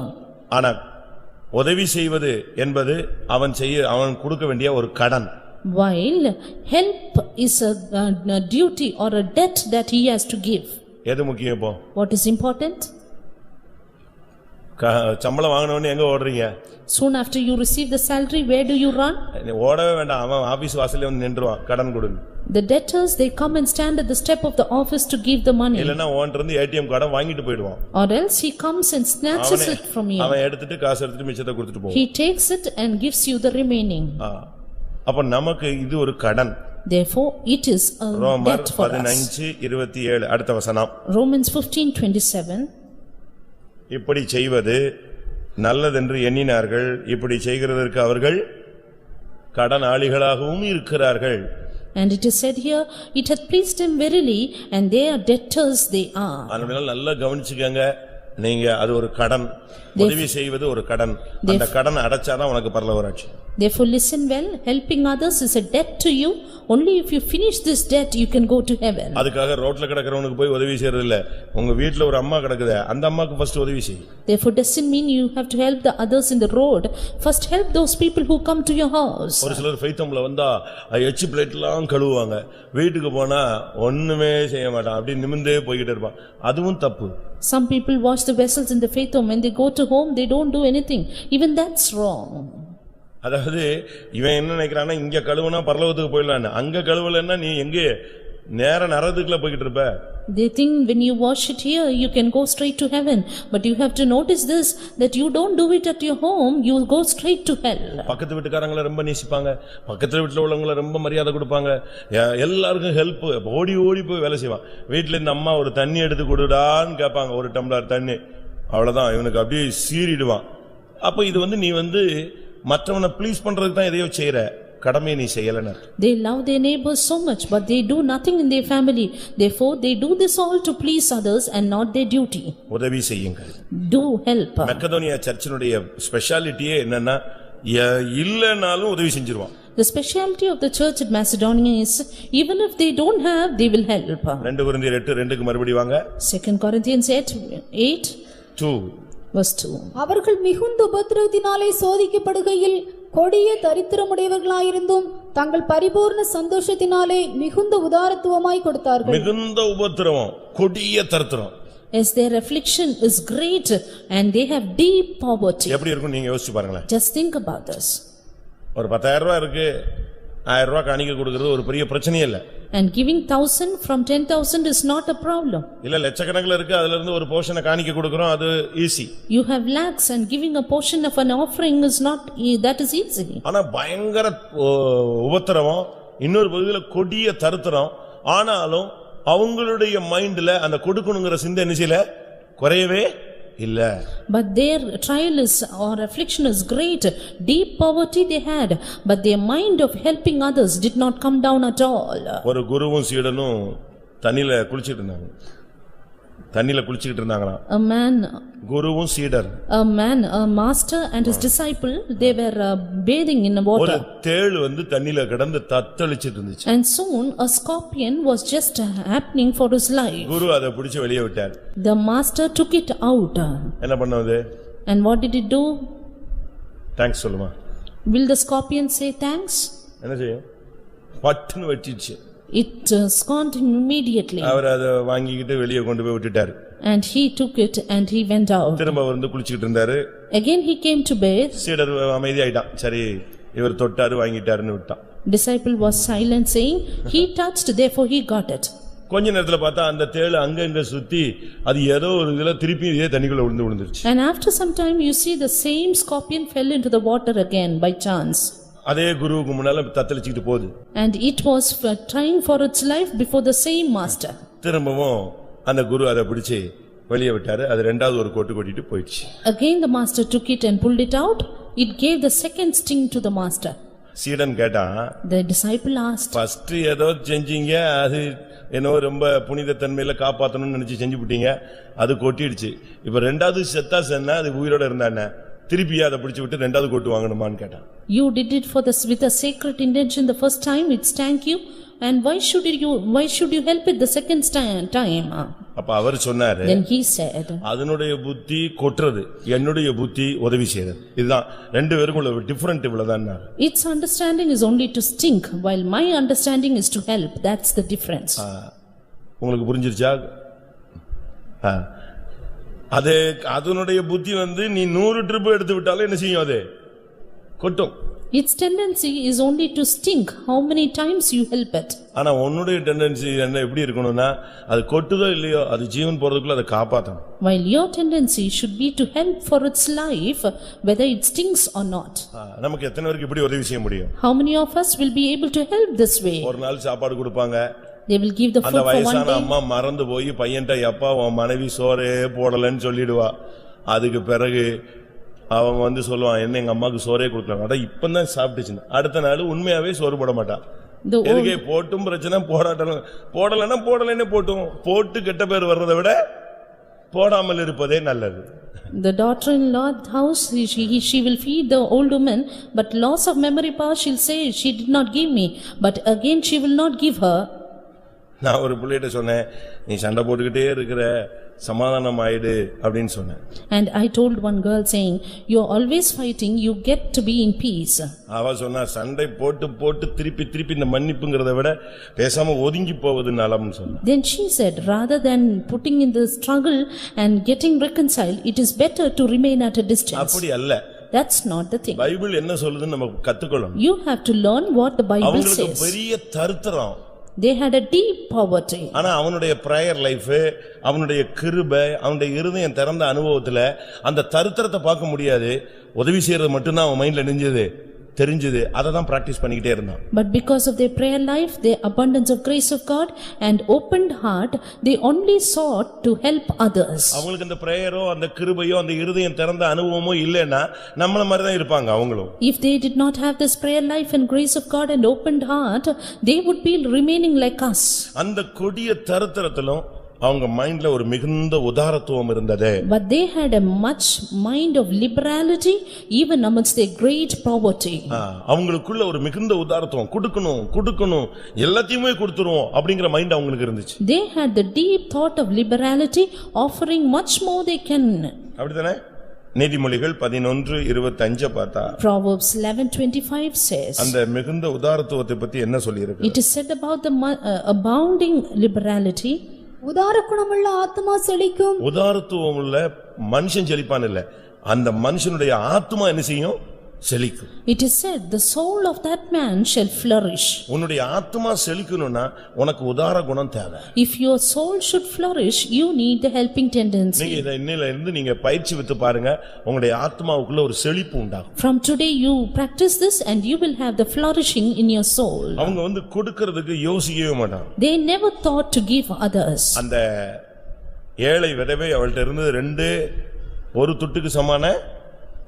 ஆனா உதவி செய்வது என்பது அவன் கொடுக்க வேண்டிய ஒரு கடன். While help is a duty or a debt that he has to give. எது முக்கியம் இப்போ? What is important? சம்பளம் வாங்கினவொடனே எங்க ஓடுறீங்க? Soon after you receive the salary, where do you run? ஓடவே வேண்டாம், அவன் ஆபீஸ் வாசல்ல வந்து நின்றுவான், கடன் கொடுங்க. The debtors, they come and stand at the step of the office to give the money. இல்லனா ஓன்ட்ட இருந்து ஏடிஎம் கார்டை வாங்கிட்டு போய்டுவான். Or else he comes and snatches it from you. அவன் எடுத்துட்டு காசு எடுத்துட்டு மிச்சத்தை கொடுத்துட்டு போவான். He takes it and gives you the remaining. அப்ப நமக்கு இது ஒரு கடன். Therefore it is a debt for us. ரோமர் 15:27 அடுத்த வசனம். Romans 15:27. இப்படி செய்வது நல்லதென்று எண்ணினார்கள், இப்படி செய்கிறதற்கு அவர்கள் கடனாளிகளாகவும் இருக்கிறார்கள். And it is said here, it hath pleased him verily, and they are debtors they are. அதனால நல்லா கவனிச்சுக்கங்க, நீங்க அது ஒரு கடன், உதவி செய்வது ஒரு கடன். அந்த கடன் அடைச்சாதான் உனக்கு பரலோகராட்சி. Therefore listen well, helping others is a debt to you. Only if you finish this debt you can go to heaven. அதுக்காக ரோட்ல கிடக்குறவனுக்கு போய் உதவி செய்யறது இல்ல. உங்க வீட்ல ஒரு அம்மா கிடக்குதே, அந்த அம்மாக்கு ஃபர்ஸ்ட் உதவி செய். Therefore doesn't mean you have to help the others in the road. First help those people who come to your house. ஒரு சிலர் ஃபைத்தம்ல வந்தா எச்சி பிளேட்லாம் கழுவுவாங்க, வீட்டுக்கு போனா ஒண்ணுமே செய்ய மாட்டான், அப்படி நிமிர்ந்தே போயிட்டே இருப்பான். அதுவும் தப்பு. Some people wash the vessels in the faith home. When they go to home, they don't do anything. Even that's wrong. அதாவது இவன் என்ன நினைக்கிறான்னா, இங்க கழுவுனா பரலோகத்துக்கு போயிடலான்னு. அங்க கழுவலன்னா நீ எங்கே நேர நரகத்துக்குள்ள போய்கிட்டு இருப்ப. They think when you wash it here, you can go straight to heaven. But you have to notice this, that you don't do it at your home, you go straight to hell. பக்கத்து வீட்டுக்காரங்களை ரொம்ப நேசிப்பாங்க, பக்கத்து வீட்டுல உள்ளவங்களை ரொம்ப மரியாதை கொடுப்பாங்க, எல்லாருக்கும் help, ஓடி ஓடி போய் வேலை செய்வான். வீட்டுல இந்த அம்மா ஒரு தண்ணி எடுத்து கொடுடான்னு கேட்பாங்க, ஒரு டம்ளர் தண்ணி, அவ்வளவுதான் இவனுக்கு அப்படியே சீறிடுவான். அப்ப இது நீ மற்றவனை ப்ளீஸ் பண்றதுக்கு தான் எதையோ செய்யற, கடமையை நீ செய்யலன்னு. They love their neighbors so much, but they do nothing in their family. Therefore they do this all to please others and not their duty. உதவி செய்யுங்கள். Do help. மக்கதோனியா சர்ச்சினுடைய ஸ்பெஷாலிட்டியே என்னன்னா, இல்லனாலும் உதவி செஞ்சிருவான். The speciality of the church at Macedonia is, even if they don't have, they will help. 2 கொரிந்தியர் 8:2க்கு மறுபடி வாங்க. 2 Corinthians 8:2. Verse 2. அவர்கள் மிகுந்த உபத்திரவத்தினாலே சோதிக்கப்படுகையில் கொடிய தரித்திரமுடையவர்களாயிருந்தும் தங்கள் பரிபூர்ண சந்தோஷத்தினாலே மிகுந்த உதாரத்துவமாய் கொடுத்தார்கள். மிகுந்த உபத்திரவம், கொடிய தரித்திரம். As their affliction is great and they have deep poverty. எப்படி இருக்கும் நீங்க யோசிச்சு பாருங்களேன். Just think about this. ஒரு 10,000 ரூபாய் இருக்கு, 1000 ரூபாய் காணிக்கை கொடுக்கிறது ஒரு பெரிய பிரச்சனையே இல்ல. And giving 1,000 from 10,000 is not a problem. இல்ல லட்சக்கணக்கில் இருக்கு, அதுல இருந்து ஒரு போர்ஷனை காணிக்கை கொடுக்கிறோம், அது easy. You have lakhs and giving a portion of an offering is not, that is easy. ஆனா பயங்கர உபத்திரவம், இன்னொரு பகுதியில கொடிய தரித்திரம். ஆனாலும் அவங்களுடைய மைண்ட்ல அந்த கொடுக்கணுங்கிற சிந்தை நினைச்சல குறையவே இல்ல. But their trial is or affliction is great, deep poverty they had, but their mind of helping others did not come down at all. ஒரு குருவும் சீடனும் தண்ணில குளிச்சிட்டு இருந்தாங்க. A man, குருவும் சீடர், a man, a master and his disciple, they were bathing in water. ஒரு தேள் தண்ணில கிடந்து தத்தளிச்சிட்டு இருந்துச்சு. And soon a scorpion was just happening for his life. குரு அதை பிடிச்சு வெளியே விட்டார். The master took it out. என்ன பண்ணது? And what did it do? Thanks சொல்லுமா. Will the scorpion say thanks? என்ன செய்யும்? பட்டுன்னு வெட்டிச்சு. It scorned him immediately. அவர் அதை வாங்கிக்கிட்டு வெளியே கொண்டு போய் விட்டுட்டார். And he took it and he went out. திரும்ப குளிச்சிட்டு இருந்தாரு. Again he came to bathe. சீடர் அமைதியாயிட்டான். சரி இவர் தொட்டாரு வாங்கிட்டாருன்னு விட்டான். Disciple was silent, saying, he touched, therefore he got it. கொஞ்ச நேரத்துல பார்த்தா அந்த தேள் அங்கங்க சுத்தி அது ஏதோ ஒரு இதுல திருப்பி இதே தண்ணிக்குள்ள விழுந்துருச்சு. And after some time you see the same scorpion fell into the water again by chance. அதே குருவுக்கு முன்னால தத்தளிச்சிட்டு போகுது. And it was trying for its life before the same master. திரும்பவும் அந்த குரு அதை பிடிச்சு வெளியே விட்டாரு. அது இரண்டாவது ஒரு கொட்டு கொட்டிட்டு போயிடுச்சு. Again the master took it and pulled it out. It gave the second sting to the master. சீடன் கேட்டான். The disciple asked, ஃபர்ஸ்ட் ஏதோ செஞ்சீங்க, அது என்னோ ரொம்ப புனித தன்மையில காப்பாத்தணும்னு நினைச்சு செஞ்சு விட்டீங்க, அது கொட்டிடுச்சு. இப்ப இரண்டாவது செத்தா சென்னா அது உயிரோட இருந்தானே, திருப்பியா அதை பிடிச்சு விட்டு இரண்டாவது கொட்டு வாங்கணுமான்னு கேட்டான். You did it for this with a sacred intention the first time, it stank you, and why should you help it the second time? அப்ப அவர் சொன்னாரு. Then he said, அதனுடைய புத்தி கொட்றது, என்னுடைய புத்தி உதவி செய்யறது. இதுதான் ரெண்டு பேருக்கும் உள்ள டிஃபரண்ட் இவ்வளவுதான். Its understanding is only to stink, while my understanding is to help. That's the difference. உங்களுக்கு புரிஞ்சிருச்சா? அது அதனுடைய புத்தி வந்து நீ 100 ட்ரிப் எடுத்து விட்டாலும் என்ன செய்யும், அது கொட்டும். Its tendency is only to stink how many times you help it. ஆனா உன்னுடைய டெண்டன்சி என்ன எப்படி இருக்கணும்னா, அது கொட்டுதோ இல்லையோ அது ஜீவன் போறதுக்குள்ள அதை காப்பாத்தணும். While your tendency should be to help for its life, whether it stinks or not. நமக்கு எத்தனை பேருக்கு இப்படி உதவி செய்ய முடியும்? How many of us will be able to help this way? ஒரு நாள் சாப்பாடு கொடுப்பாங்க, They will give the food அந்த for one வயசான day. அம்மா மறந்து போய் பையன்ட்ட எப்பா உன் மனைவி சோறே போடலன்னு சொல்லிடுவா. அதுக்கு பிறகு அவங்க வந்து சொல்லுவான், என்ன எங்க அம்மாக்கு சோறே கொடுக்கலாம், அதான் இப்பதான் சாப்பிட்டுச்சுன்னு. அடுத்த நாள் உண்மையாவே சோறு போட மாட்டான். The எதுக்கே போட்டும் பிரச்சனை, போடாட்டாலும் போடலன்னா போடலைன்னு போட்டும், போட்டு கெட்ட பேர் வர்றதை விட போடாமல் இருப்பதே நல்லது. The daughter-in-law house, she will feed the old woman, but loss of memory power she'll say, she did not give me, but again she will not give her. நான் ஒரு பிள்ளைகிட்ட சொன்னேன், நீ சண்டை போட்டுக்கிட்டே இருக்கிற, சமாதானம் ஆயிடு அப்படின்னு சொன்னேன். And I told one girl saying, you're always fighting, you get to be in peace. அவ சொன்னா, சண்டை போட்டு போட்டு திருப்பி திருப்பி இந்த மன்னிப்புங்கிறத விட பேசாம ஒதுங்கி போவது நலம்னு சொன்னா. Then she said, rather than putting in the struggle and getting reconciled, it is better to remain at a distance. அப்படி அல்ல. That's not the thing. Bible என்ன சொல்லுதுன்னு நம்ம கத்துக்கணும். You have to learn what the Bible அவங்களுக்கு says. பெரிய தரித்திரம். They had a deep poverty. ஆனா அவனுடைய பிரேயர் லைஃப், அவனுடைய கிருபை, அவனுடைய இருதயம் திறந்த அனுபவத்துல அந்த தரித்திரத்தை பார்க்க முடியாது. உதவி செய்யறது மட்டும்தான் அவன் மைண்ட்ல தெரிஞ்சது. அதை தான் பிராக்டிஸ் பண்ணிக்கிட்டே இருந்தான். But because of their prayer life, their abundance of grace of God and opened heart, they only sought to help others. அவங்களுக்கு அந்த பிரேயரோ அந்த கிருபையோ அந்த இருதயம் திறந்த அனுபவமோ இல்லைன்னா நம்மள மாதிரி தான் இருப்பாங்க அவங்களும். If they did not have this prayer life and grace of God and opened heart, they would be remaining like us. அந்த கொடிய தரித்திரத்திலும் அவங்க மைண்ட்ல ஒரு மிகுந்த உதாரத்துவம் இருந்தது. But they had a much mind of liberality even amidst their great poverty. அவங்களுக்குள்ள ஒரு மிகுந்த உதாரத்துவம், கொடுக்கணும் எல்லாத்தையுமே கொடுத்துருவோம் அப்படிங்கிற மைண்ட் அவங்களுக்கு இருந்துச்சு. They had the deep thought of liberality, offering much more they can. அப்படிதானே? நீதிமொழிகள் 11:25 பார்த்தா Proverbs 11:25 says, அந்த மிகுந்த உதாரத்துவத்தை பத்தி என்ன சொல்லியிருக்கு? it is said about the abounding liberality. உதார குணமுள்ள ஆத்துமா செழிக்கும். உதாரத்துவம் உள்ள மனுஷன் செழிப்பான் இல்ல, அந்த மனுஷனுடைய ஆத்துமா என்ன செய்யும்? செழிக்கும். It is said, the soul of that man shall flourish. உன்னுடைய ஆத்துமா செழிக்கணும்னா உனக்கு உதார குணம் தேவை. If your soul should flourish, you need the helping tendency. நீங்க இத இன்னையில இருந்து நீங்க பயிற்சி விட்டு பாருங்க, உங்களுடைய ஆத்துமாவுக்குள்ள ஒரு செழிப்பு உண்டாகும். From today you practice this and you will have the flourishing in your soul. அவங்க வந்து கொடுக்கிறதுக்கு யோசிக்கவே மாட்டாங்க. They never thought to give others. அந்த ஏழை விதவை அவள்கிட்ட இருந்தது ஒரு துட்டுக்கு சமான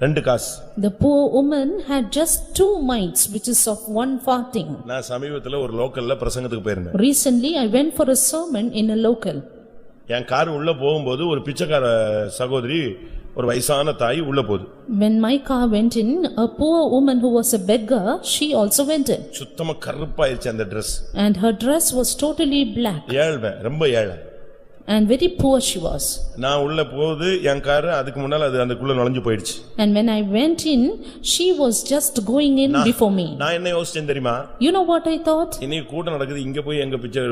2 காசு. The poor woman had just 2 mites, which is of 1 farthing. நான் சமீபத்துல ஒரு லோக்கல்ல பிரசங்கத்துக்கு போயிருந்தேன். Recently I went for a sermon in a local. N car உள்ள போகும்போது ஒரு பிச்சைக்கார சகோதரி, ஒரு வயசான தாய் உள்ள போகுது. When my car went in, a poor woman who was a beggar, she also went in. சுத்தமா கருப்பாயிருச்சு அந்த Dress. And her dress was totally black. ஏழ்மை, ரொம்ப ஏழை. And very poor she was. நான் உள்ள போகுது, என் கார் அதுக்கு முன்னால அது அதுக்குள்ள நுழைஞ்சு போயிடுச்சு. And when I went in, she was just going in before me. நான் என்ன யோசிச்சேன் தெரியுமா? You know what I thought? இன்னைக்கு கூட்டம் நடக்குது, இங்க போய் எங்க பிச்சை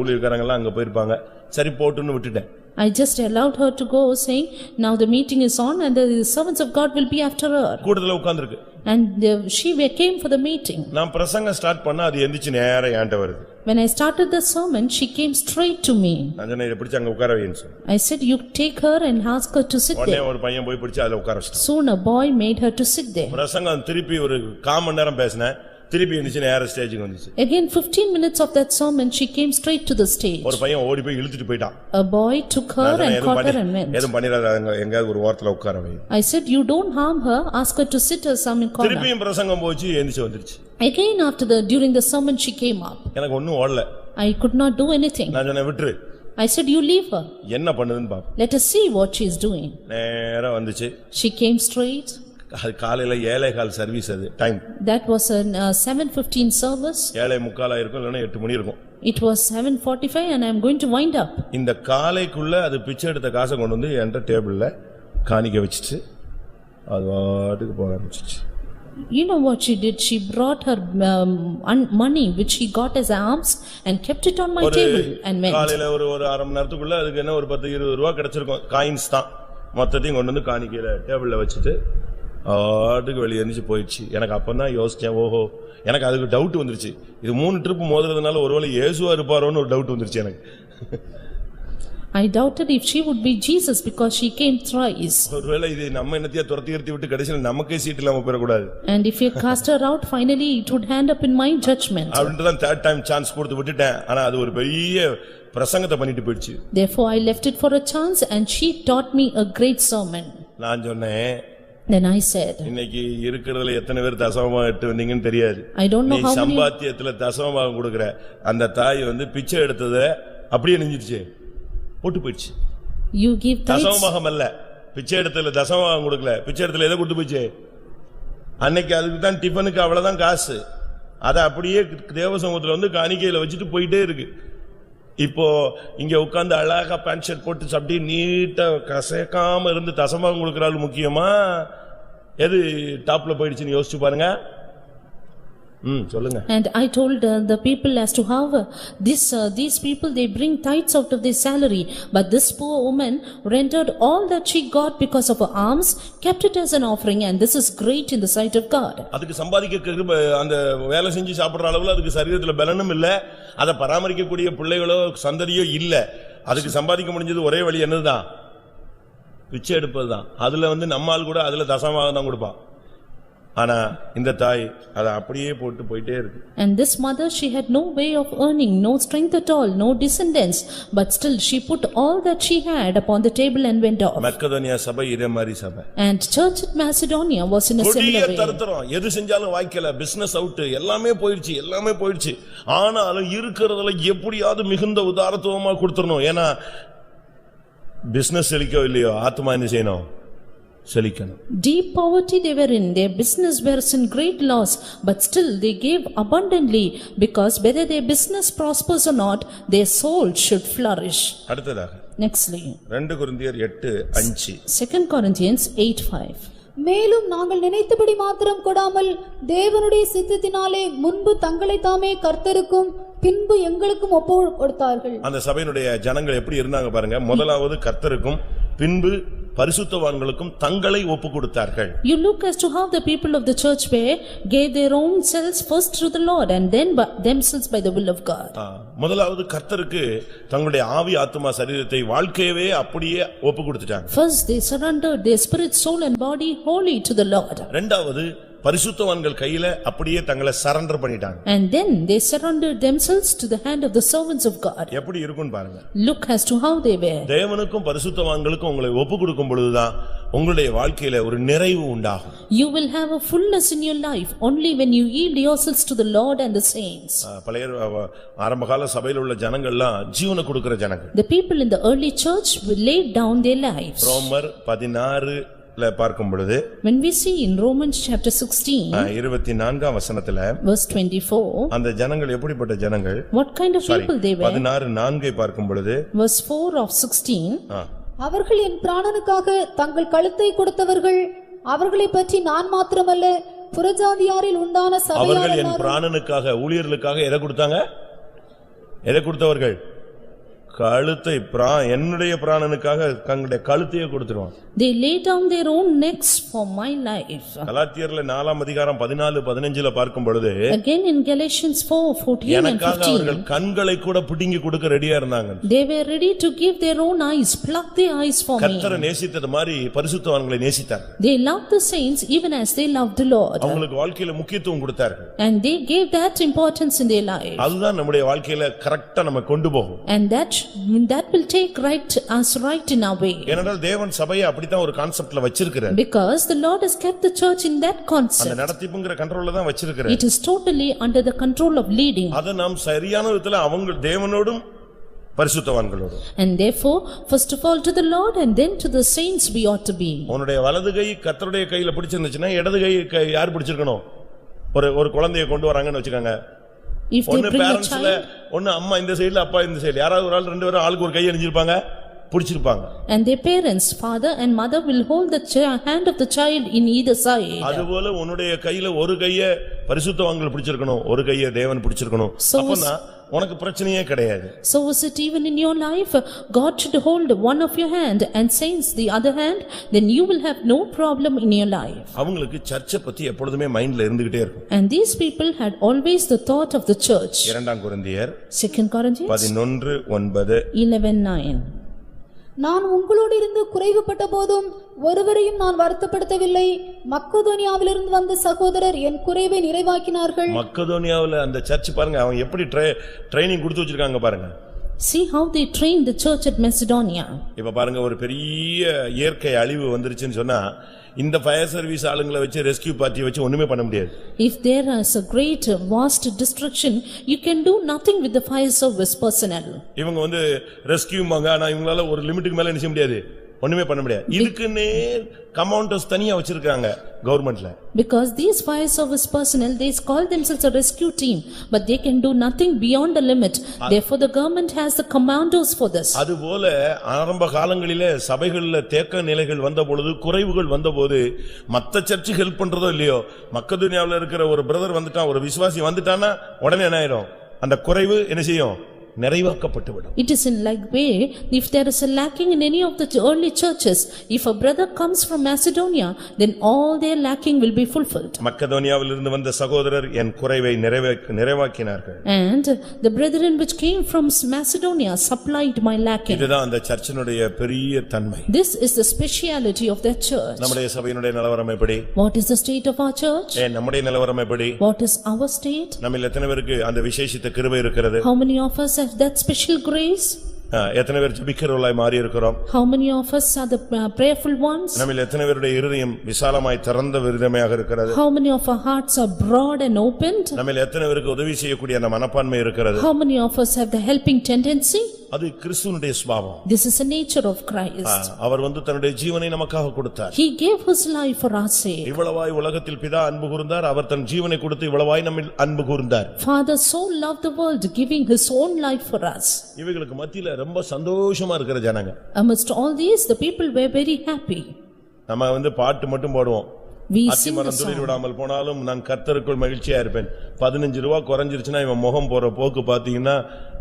ஊழியக்காரங்க எல்லாம் அங்க போயிருப்பாங்க, சரி போட்டுன்னு விட்டுட்டேன். I just allowed her to go, saying, now the meeting is on and the servants of God will be after her. கூட்டத்துல உட்கார்ந்திருக்கு. And she came for the meeting. நான் பிரசங்கம் ஸ்டார்ட் பண்ணா அது எந்திச்சு நேரா என்கிட்ட வருது. When I started the sermon, she came straight to me. நான் சொன்னேன், இத பிடிச்சு அங்க உட்கார வைன்னு சொன்னேன். I said, you take her and ask her to sit உடனே there. ஒரு பையன் போய் பிடிச்சு அதுல உட்கார வச்சிட்டான். Soon a boy made her to sit there. பிரசங்கம் திருப்பி ஒரு 1/4 மணி நேரம் பேசினேன், திருப்பி எந்திச்சு நேரா ஸ்டேஜுக்கு வந்துச்சு. Again 15 minutes of that sermon, she came straight to the stage. ஒரு பையன் ஓடி போய் இழுத்துட்டு போயிட்டான். A boy took her and caught her and went. எதுவும் பண்ணிராத, எங்கயாவது ஒரு ஓரத்துல உட்கார வை. I said, you don't harm her, ask her to sit her some corner. திருப்பியும் பிரசங்கம் போச்சு, எந்திச்சு வந்துருச்சு. Again during the sermon she came up. எனக்கு ஒண்ணும் ஓடல. I could not do anything. நான் சொன்னேன், விட்டுரு. I said, you leave her. என்ன பண்ணுதுன்னு பாப்போம். Let us see what she is doing. நேரா வந்துச்சு. She came straight. அது காலையில 7:15 சர்வீஸ், அது time. That was a 7:15 service. 7:45 இருக்கும், இல்லனா 8 மணி இருக்கும். It was 7:45 and I am going to wind up. இந்த காலைக்குள்ள அது பிச்சை எடுத்த காசை கொண்டு வந்து என்கிட்ட டேபிள்ல காணிக்க வச்சிட்டு அது வாட்டுக்கு போக ஆரம்பிச்சிச்சு. You know what she did? She brought her money which she got as alms and kept it on my table and went. காலையில ஒரு 1/2 மணி நேரத்துக்குள்ள அதுக்கு என்ன ஒரு 10-20 ரூபாய் கிடைச்சிருக்கும், காயின்ஸ் தான். மொத்தத்தையும் கொண்டு வந்து காணிக்கையில டேபிள்ல வச்சுட்டு ஆட்டுக்கு வெளியே எரிஞ்சு போயிடுச்சு. எனக்கு அப்பதான் யோசிச்சேன், ஓஹோ, எனக்கு அதுக்கு டவுட் வந்துருச்சு. இது 3 ட்ரிப் மோதுறதுனால ஒருவேளை இயேசுவா இருப்பாரோன்னு ஒரு டவுட் வந்துருச்சு எனக்கு. I doubted if she would be Jesus because she came thrice. ஒருவேளை இது நம்ம என்னத்தையா துரத்தி விட்டு கடைசியில் நமக்கே சீட் இல்லாம போயிடக்கூடாது. And if you cast her out, finally it would end up in my judgment. அப்படின்ட்டு தான் 3rd டைம் சான்ஸ் கொடுத்து விட்டுட்டேன். ஆனா அது ஒரு பெரிய பிரசங்கத்தை பண்ணிட்டு போயிடுச்சு. Therefore I left it for a chance and she taught me a great sermon. நான் சொன்னேன், Then I said, இன்னைக்கு இருக்கிறதுல எத்தனை பேர் தசமபாகம் எடுத்து வந்தீங்கன்னு தெரியாது. I don't know நீ how many. சம்பாத்தியத்துல தசமபாகம் கொடுக்கற அந்த தாய் பிச்சை எடுத்தத அப்படியே நெஞ்சிருச்சு, போட்டு போயிடுச்சு. You give tithes. தசமபாகம் அல்ல, பிச்சை எடுத்ததுல தசமபாகம் கொடுக்கல, பிச்சை எடுத்ததுல எதை கொடுத்து போச்சு? அன்னைக்கு அதுக்கு தான் டிஃபனுக்கு அவ்வளவுதான் காசு. அதை அப்படியே தேவசமூகத்துல காணிக்கையில வச்சுட்டு போயிட்டே இருக்கு. இப்போ இங்க உட்கார்ந்து அழகா பேண்ட் ஷர்ட் போட்டு அப்படியே நீட்டா கசக்காம இருந்து தசமபாகம் கொடுக்கறாள் முக்கியமா, எது டாப்ல போயிடுச்சுன்னு யோசிச்சு பாருங்க. சொல்லுங்க. And I told the people as to how these people they bring tithes out of their salary, but this poor woman rendered all that she got because of her alms, kept it as an offering, and this is great in the sight of God. அதுக்கு சம்பாதிக்க அந்த வேலை செஞ்சு சாப்பிடுற அளவுல அதுக்கு சரீரத்துல பலனும் இல்ல, அதை பராமரிக்க கூடிய பிள்ளைகளோ சந்ததியோ இல்ல. அதுக்கு சம்பாதிக்க முடிஞ்சது ஒரே வழி என்னதுதான்? பிச்சை எடுப்பதுதான். அதுல நம்மால் கூட அதுல தசமபாகம் தான் கொடுப்பான். ஆனா இந்த தாய் அதை அப்படியே போட்டு போயிட்டே இருக்கு. And this mother, she had no way of earning, no strength at all, no descendants, but still she put all that she had upon the table and went off. Macedonia சபை இதே மாதிரி சபை. And church at Macedonia was in a similar way. தரதரம் எது செஞ்சாலும் வாய்க்கல, business out, எல்லாமே போயிடுச்சு. ஆனாலும் இருக்கிறதுல எப்படியாவது மிகுந்த உதாரத்துவமா கொடுத்துறணும். ஏன்னா பிசினஸ் செழிக்கோ இல்லையோ, ஆத்மா என்ன செய்யணும்? செழிக்கணும். Deep poverty they were in, their business was in great loss, but still they gave abundantly, because whether their business prospers or not, their soul should flourish. அடுத்ததாக Nextly, 2 கொரிந்தியர் 8:5. 2 Corinthians 8:5. மேலும் நாங்கள் நினைத்தபடி மாத்திரம் கொடாமல் தேவனுடைய சித்தத்தினாலே முன்பு தங்களை தாமே கர்த்தருக்கும் பின்பு எங்களுக்கும் ஒப்பு கொடுத்தார்கள். அந்த சபையினுடைய ஜனங்கள் எப்படி இருந்தாங்க பாருங்க. முதலாவது கர்த்தருக்கும் பின்பு பரிசுத்தவான்களுக்கும் தங்களை ஒப்பு கொடுத்தார்கள். You look as to how the people of the church were, gave their own selves first to the Lord and then themselves by the will of God. முதலாவது கர்த்தருக்கு தங்களுடைய ஆவி ஆத்துமா சரீரத்தை வாழ்க்கையவே அப்படியே ஒப்பு கொடுத்துட்டாங்க. First they surrendered their spirit, soul and body wholly to the Lord. இரண்டாவது பரிசுத்தவான்கள் கையில அப்படியே தங்களை சரண்டர் பண்ணிட்டாங்க. And then they surrendered themselves to the hand of the servants of God. எப்படி இருக்குன்னு பாருங்க. Look as to how they were. தேவனுக்கும் பரிசுத்தவான்களுக்கும் உங்களை ஒப்பு கொடுக்கும் பொழுதுதான் உங்களுடைய வாழ்க்கையில ஒரு நிறைவு உண்டாகும். You will have a fullness in your life only when you yield yourselves to the Lord and the saints. பழைய ஆரம்பகால சபையில உள்ள ஜனங்கள்லாம் ஜீவனை கொடுக்கிற ஜனங்கள். The people in the early church will lay down their lives. ரோமர் 16 பார்க்கும் பொழுது, when we see in Romans chapter 16 24 வசனத்துல verse 24, அந்த ஜனங்கள் எப்படிப்பட்ட ஜனங்கள், what kind of people they were, 16:4 பார்க்கும் பொழுது verse 4 of 16, அவர்கள் என் பிராணனுக்காக தங்கள் கழுத்தை கொடுத்தவர்கள், அவர்களை பற்றி நான் மாத்திரமல்ல புறஜாதியாரில் உண்டான சபையார் அவர்கள் என் எல்லாரும். பிராணனுக்காக ஊழியர்களுக்காக எதை கொடுத்தாங்க? எதை கொடுத்தவர்கள்? கழுத்தை. என்னுடைய பிராணனுக்காக தங்களுடைய கழுத்தையே கொடுத்துருவான். they lay down their own necks for my life. கலாத்தியர்ல 4 அதிகாரம் 14-15 பார்க்கும் பொழுது, Again in Galatians 4:14 and எனக்காக அவர்கள் 15, கண்களை கூட பிடுங்கி கொடுக்க ரெடியா இருந்தாங்க. they were ready to give their own eyes, pluck their eyes for me. கர்த்தரை நேசித்தது மாதிரி பரிசுத்தவான்களை நேசித்தார். They loved the saints even as they loved the Lord. அவங்களுக்கு வாழ்க்கையில முக்கியத்துவம் கொடுத்தார்கள். And they gave that importance in their life. அதுதான் நம்முடைய வாழ்க்கையில கரெக்ட்டா நம்ம கொண்டு போகும். And that will take us right in our way. ஏனென்றால் தேவன் சபையை அப்படித்தான் ஒரு கான்செப்ட்ல வச்சிருக்கிறார். Because the Lord has kept the church in that அந்த concept. நடத்திப்புங்கற கண்ட்ரோல்ல தான் வச்சிருக்கிறார். It is totally under the control of leading. அத நாம் சரியான விதத்துல அவங்க தேவனோடும் பரிசுத்தவான்களோடும். And therefore, first of all to the Lord and then to the saints we ought to be. உன்னுடைய வலது கை கர்த்தருடைய கையில பிடிச்சிருந்துச்சுனா இடது கை யார் பிடிச்சிருக்கணும்? ஒரு குழந்தையை கொண்டு வராங்கன்னு வெச்சுக்கங்க. If they bring a பேரண்ட்ஸ்ல ஒன்னு அம்மா இந்த சைடுல அப்பா இந்த சைடு, யாராவது ஒரு ஆள் ரெண்டு பேரும் ஆளுக்கு ஒரு கை அணிஞ்சிருப்பாங்க, பிடிச்சிருப்பாங்க. And their parents, father and mother will hold the hand of the child in either side. அதுபோல உன்னுடைய கையில ஒரு கையை பரிசுத்தவான்கள் பிடிச்சிருக்கணும், ஒரு கையை தேவன் பிடிச்சிருக்கணும். அப்பனா உனக்கு பிரச்சனையே கிடையாது. So is it even in your life? God should hold one of your hand and saints the other hand, then you will have no problem in your life. அவங்களுக்கு சர்ச்சை பத்தி எப்பொழுதுமே மைண்ட்ல இருந்துகிட்டே இருக்கும். And these people had always the thought of the church. 2 கொரிந்தியர் 2 Corinthians 11:9 11:9. நான் உங்களோடு இருந்து குறைவுபட்ட போதும் ஒருவரையும் நான் வருத்தப்படுத்தவில்லை. மக்கதோனியாவிலிருந்து வந்த சகோதரர் என் குறைவை நிறைவாக்கினார்கள். மக்கதோனியாவுல அந்த சர்ச் பாருங்க, அவங்க எப்படி ட்ரைனிங் கொடுத்து வச்சிருக்காங்க பாருங்க. See how they trained the church at Macedonia. இப்ப பாருங்க, ஒரு பெரிய இயற்கை அழிவு வந்துருச்சுன்னு சொன்னா இந்த ஃபயர் சர்வீஸ் ஆளுங்களை வச்சு ரெஸ்கியூ பார்ட்டியை வச்சு ஒண்ணுமே பண்ண முடியாது. If there is a great vast destruction, you can do nothing with the fire service personnel. இவங்க ரெஸ்கியூமாங்க, ஆனா இவங்களால ஒரு லிமிட்டுக்கு மேல என்ன செய்ய முடியாது, ஒண்ணுமே பண்ண முடியாது. இதுக்குன்னே கமாண்டர்ஸ் தனியா வச்சிருக்காங்க கவர்மெண்ட்ல. Because these fire service personnel, they call themselves a rescue team, but they can do nothing beyond the limit. Therefore the government has the commandos for this. அதுபோல ஆரம்ப காலங்களிலே சபைகளில் தேக்க நிலைகள் வந்த பொழுது, குறைவுகள் வந்தபோது மத்த சர்ச்சு ஹெல்ப் பண்றதோ இல்லையோ, மக்கதோனியாவில் இருக்கிற ஒரு பிரதர் வந்துட்டான், ஒரு விசுவாசி வந்துட்டான்னா உடனே என்ன ஆயிடும், அந்த குறைவு என்ன செய்யும், நிறைவாக்கப்பட்டு விடும். It is in like way, if there is a lacking in any of the early churches, if a brother comes from Macedonia, then all their lacking will be fulfilled. மக்கதோனியாவிலிருந்து வந்த சகோதரர் என் குறைவை நிறைவாக்கினார்கள். And the brethren which came from Macedonia supplied my lacking. இதுதான் அந்த சர்ச்சினுடைய பெரிய தன்மை. This is the speciality of that church. நம்முடைய சபையினுடைய நிலவரம் எப்படி? What is the state of our church? நம்முடைய நிலவரம் எப்படி? What is our state? நம்மில் எத்தனை பேருக்கு அந்த விசேஷித்த கிருபை இருக்கிறது? How many of us have that special grace? எத்தனை பேர் ஜெபிக்கிறவர்களாய் மாறி இருக்கிறோம்? How many of us are the prayerful ones? நம்மில் எத்தனை பேருடைய இருதயம் விசாலமாய் திறந்த இருதயமாக இருக்கிறது? How many of our hearts are broad and opened? நம்மில் எத்தனை பேருக்கு உதவி செய்யக்கூடிய அந்த மனப்பான்மை இருக்கிறது? How many of us have the helping tendency? அது கிறிஸ்துவினுடைய சுபாவம். This is the nature of Christ. அவர் தன்னுடைய ஜீவனை நமக்காக கொடுத்தார். He gave his life for our sake. இவ்வளவாய் உலகத்தில் பிதா அன்பு கூர்ந்தார், அவர் தன் ஜீவனை கொடுத்து இவ்வளவாய் நம்மில் அன்பு கூர்ந்தார். Father so loved the world, giving his own life for us. இவைகளுக்கு மத்தியில ரொம்ப சந்தோஷமா இருக்கிற ஜனங்க. Amidst all these, the people were very happy. நம்ம பாட்டு மட்டும் பாடுவோம். We sing the அத்திமரம் துளிர் song. விடாமல் போனாலும் நான் கர்த்தருக்குள் மகிழ்ச்சியா இருப்பேன். 15 ரூபாய் குறைஞ்சிருச்சுன்னா இவன் முகம் போற போக்கு பாத்தீங்கன்னா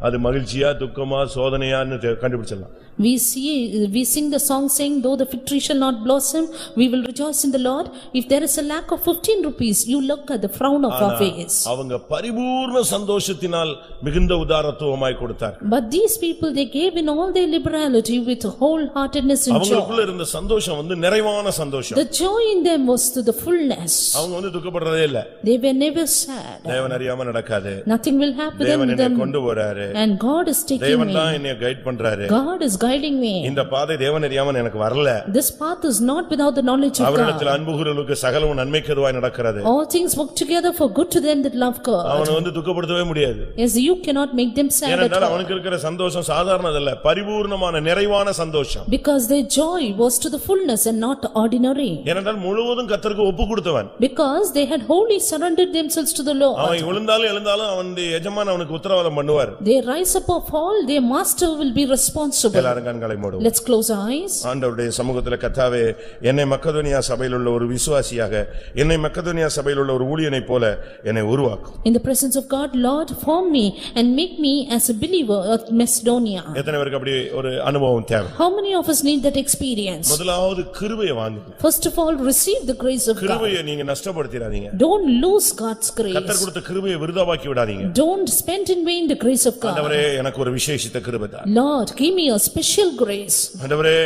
அது மகிழ்ச்சியா துக்கமா சோதனையான்னு கண்டுபிடிச்சிடலாம். We sing the song saying, though the fig tree shall not blossom, we will rejoice in the Lord. If there is a lack of 15 rupees, you look at the frown of our face. அவங்க பரிபூர்ண சந்தோஷத்தினால் மிகுந்த உதாரத்துவமாய் கொடுத்தார். But these people, they gave in all their liberality with wholeheartedness and அவங்களுக்குள்ள joy. இருந்த சந்தோஷம் நிறைவான சந்தோஷம். The joy in them was to the fullness. அவங்க துக்கப்படுறதே இல்ல. They were never sad. தேவன் அறியாம நடக்காது. Nothing will happen to தேவன் என்னை them. கொண்டு போறாரு. And God is taking தேவன் me. தான் என்னை கைட் பண்றாரு. God is guiding me. இந்த பாதை தேவன் அறியாம எனக்கு வரல. This path is not without the knowledge of அவரிடத்தில் God. அன்பு கூர்ந்தவர்களுக்கு சகலமும் நன்மைக்கேதுவாய் நடக்கிறது. All things work together for good to them that love God. அவனை துக்கப்படுத்தவே முடியாது. Yes, you cannot make them sad at ஏனென்றால் all. அவனுக்கு இருக்கிற சந்தோஷம் சாதாரணதல்ல, பரிபூர்ணமான நிறைவான சந்தோஷம். Because their joy was to the fullness and not ordinary. ஏனென்றால் முழுவதும் கர்த்தருக்கு ஒப்பு கொடுத்தவன். Because they had wholly surrendered themselves to the Lord. அவன் விழுந்தாலும் எழுந்தாலும் அவனுடைய எஜமான் அவனுக்கு உத்தரவாதம் பண்ணுவார். They rise up or fall, their master will be responsible. எல்லாரும் கண்களை மூடுவோம். Let's close our eyes. ஆண்டவருடைய சமூகத்திலே கர்த்தாவே, என்னை மக்கதோனியா சபையில் உள்ள ஒரு விசுவாசியாக, என்னை மக்கதோனியா சபையில் உள்ள ஒரு ஊழியனைப் போல என்னை உருவாக்கும். In the presence of God, Lord, form me and make me as a believer of Macedonia. எத்தனை பேருக்கு அப்படி ஒரு அனுபவம் தேவை? How many of us need that experience? முதலாவது கிருபையை வாங்குங்க. First of all, receive the grace of God. கிருபையை நீங்க நஷ்டப்படுத்திராதீங்க. Don't lose God's grace. கர்த்தர் கொடுத்த கிருபையை விருதாவாக்கி விடாதீங்க. Don't spend in vain the grace of God. ஆண்டவரே, எனக்கு ஒரு விசேஷித்த கிருபை தார். Lord, give me a special grace. ஆண்டவரே,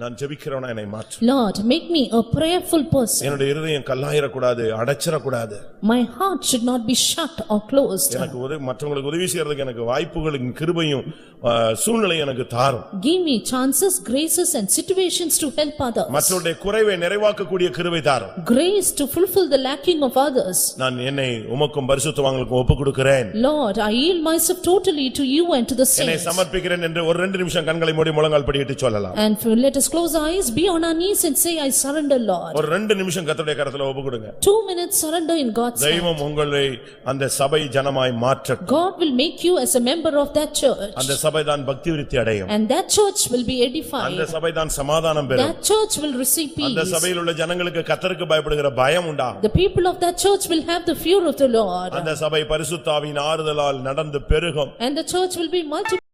நான் ஜெபிக்கிறவனா என்னை மாற்று. Lord, make me a prayerful person. என்னுடைய இருதயம் கல்லாயிரக்கூடாது, அடைச்சிரக்கூடாது. My heart should not be shut or closed. எனக்கு மற்றவங்களுக்கு உதவி செய்யறதுக்கு எனக்கு வாய்ப்புகளின் கிருபையும் சூழ்நிலை எனக்கு தாரும். Give me chances, graces and situations to help others. மற்றவருடைய குறைவை நிறைவாக்கக்கூடிய கிருபை தாரும். Grace to fulfill the lacking of others. நான் என்னை உமக்கும் பரிசுத்தவான்களுக்கும் ஒப்புக் கொடுக்கிறேன். Lord, I yield myself totally to you and to the என்னை saints. சமர்ப்பிக்கிறேன் என்று ஒரு 2 நிமிஷம் கண்களை மூடி முழங்கால் படியிட்டு சொல்லலாம். And let us us close our eyes, be on our knees and say, I surrender, Lord. ஒரு 2 நிமிஷம் கர்த்தருடைய கரத்துல ஒப்பு கொடுங்க. 2 minutes surrender in God's hand. தெய்வம் உங்களை அந்த சபை ஜனமாய் மாற்றட்டும். God will make you as a member of that church. அந்த சபை தான் பக்தி விருத்தி அடையும். And that church will be edified. அந்த சபை தான் சமாதானம் பெறும். That church will receive peace. அந்த சபையில் உள்ள ஜனங்களுக்கு கர்த்தருக்கு பயப்படுகிற பயம் உண்டாகும். The people of that church will have the fear of the Lord. அந்த சபை பரிசுத்த ஆவியின் ஆறுதலால் நடந்து பெருகும். And the church will be multiplied.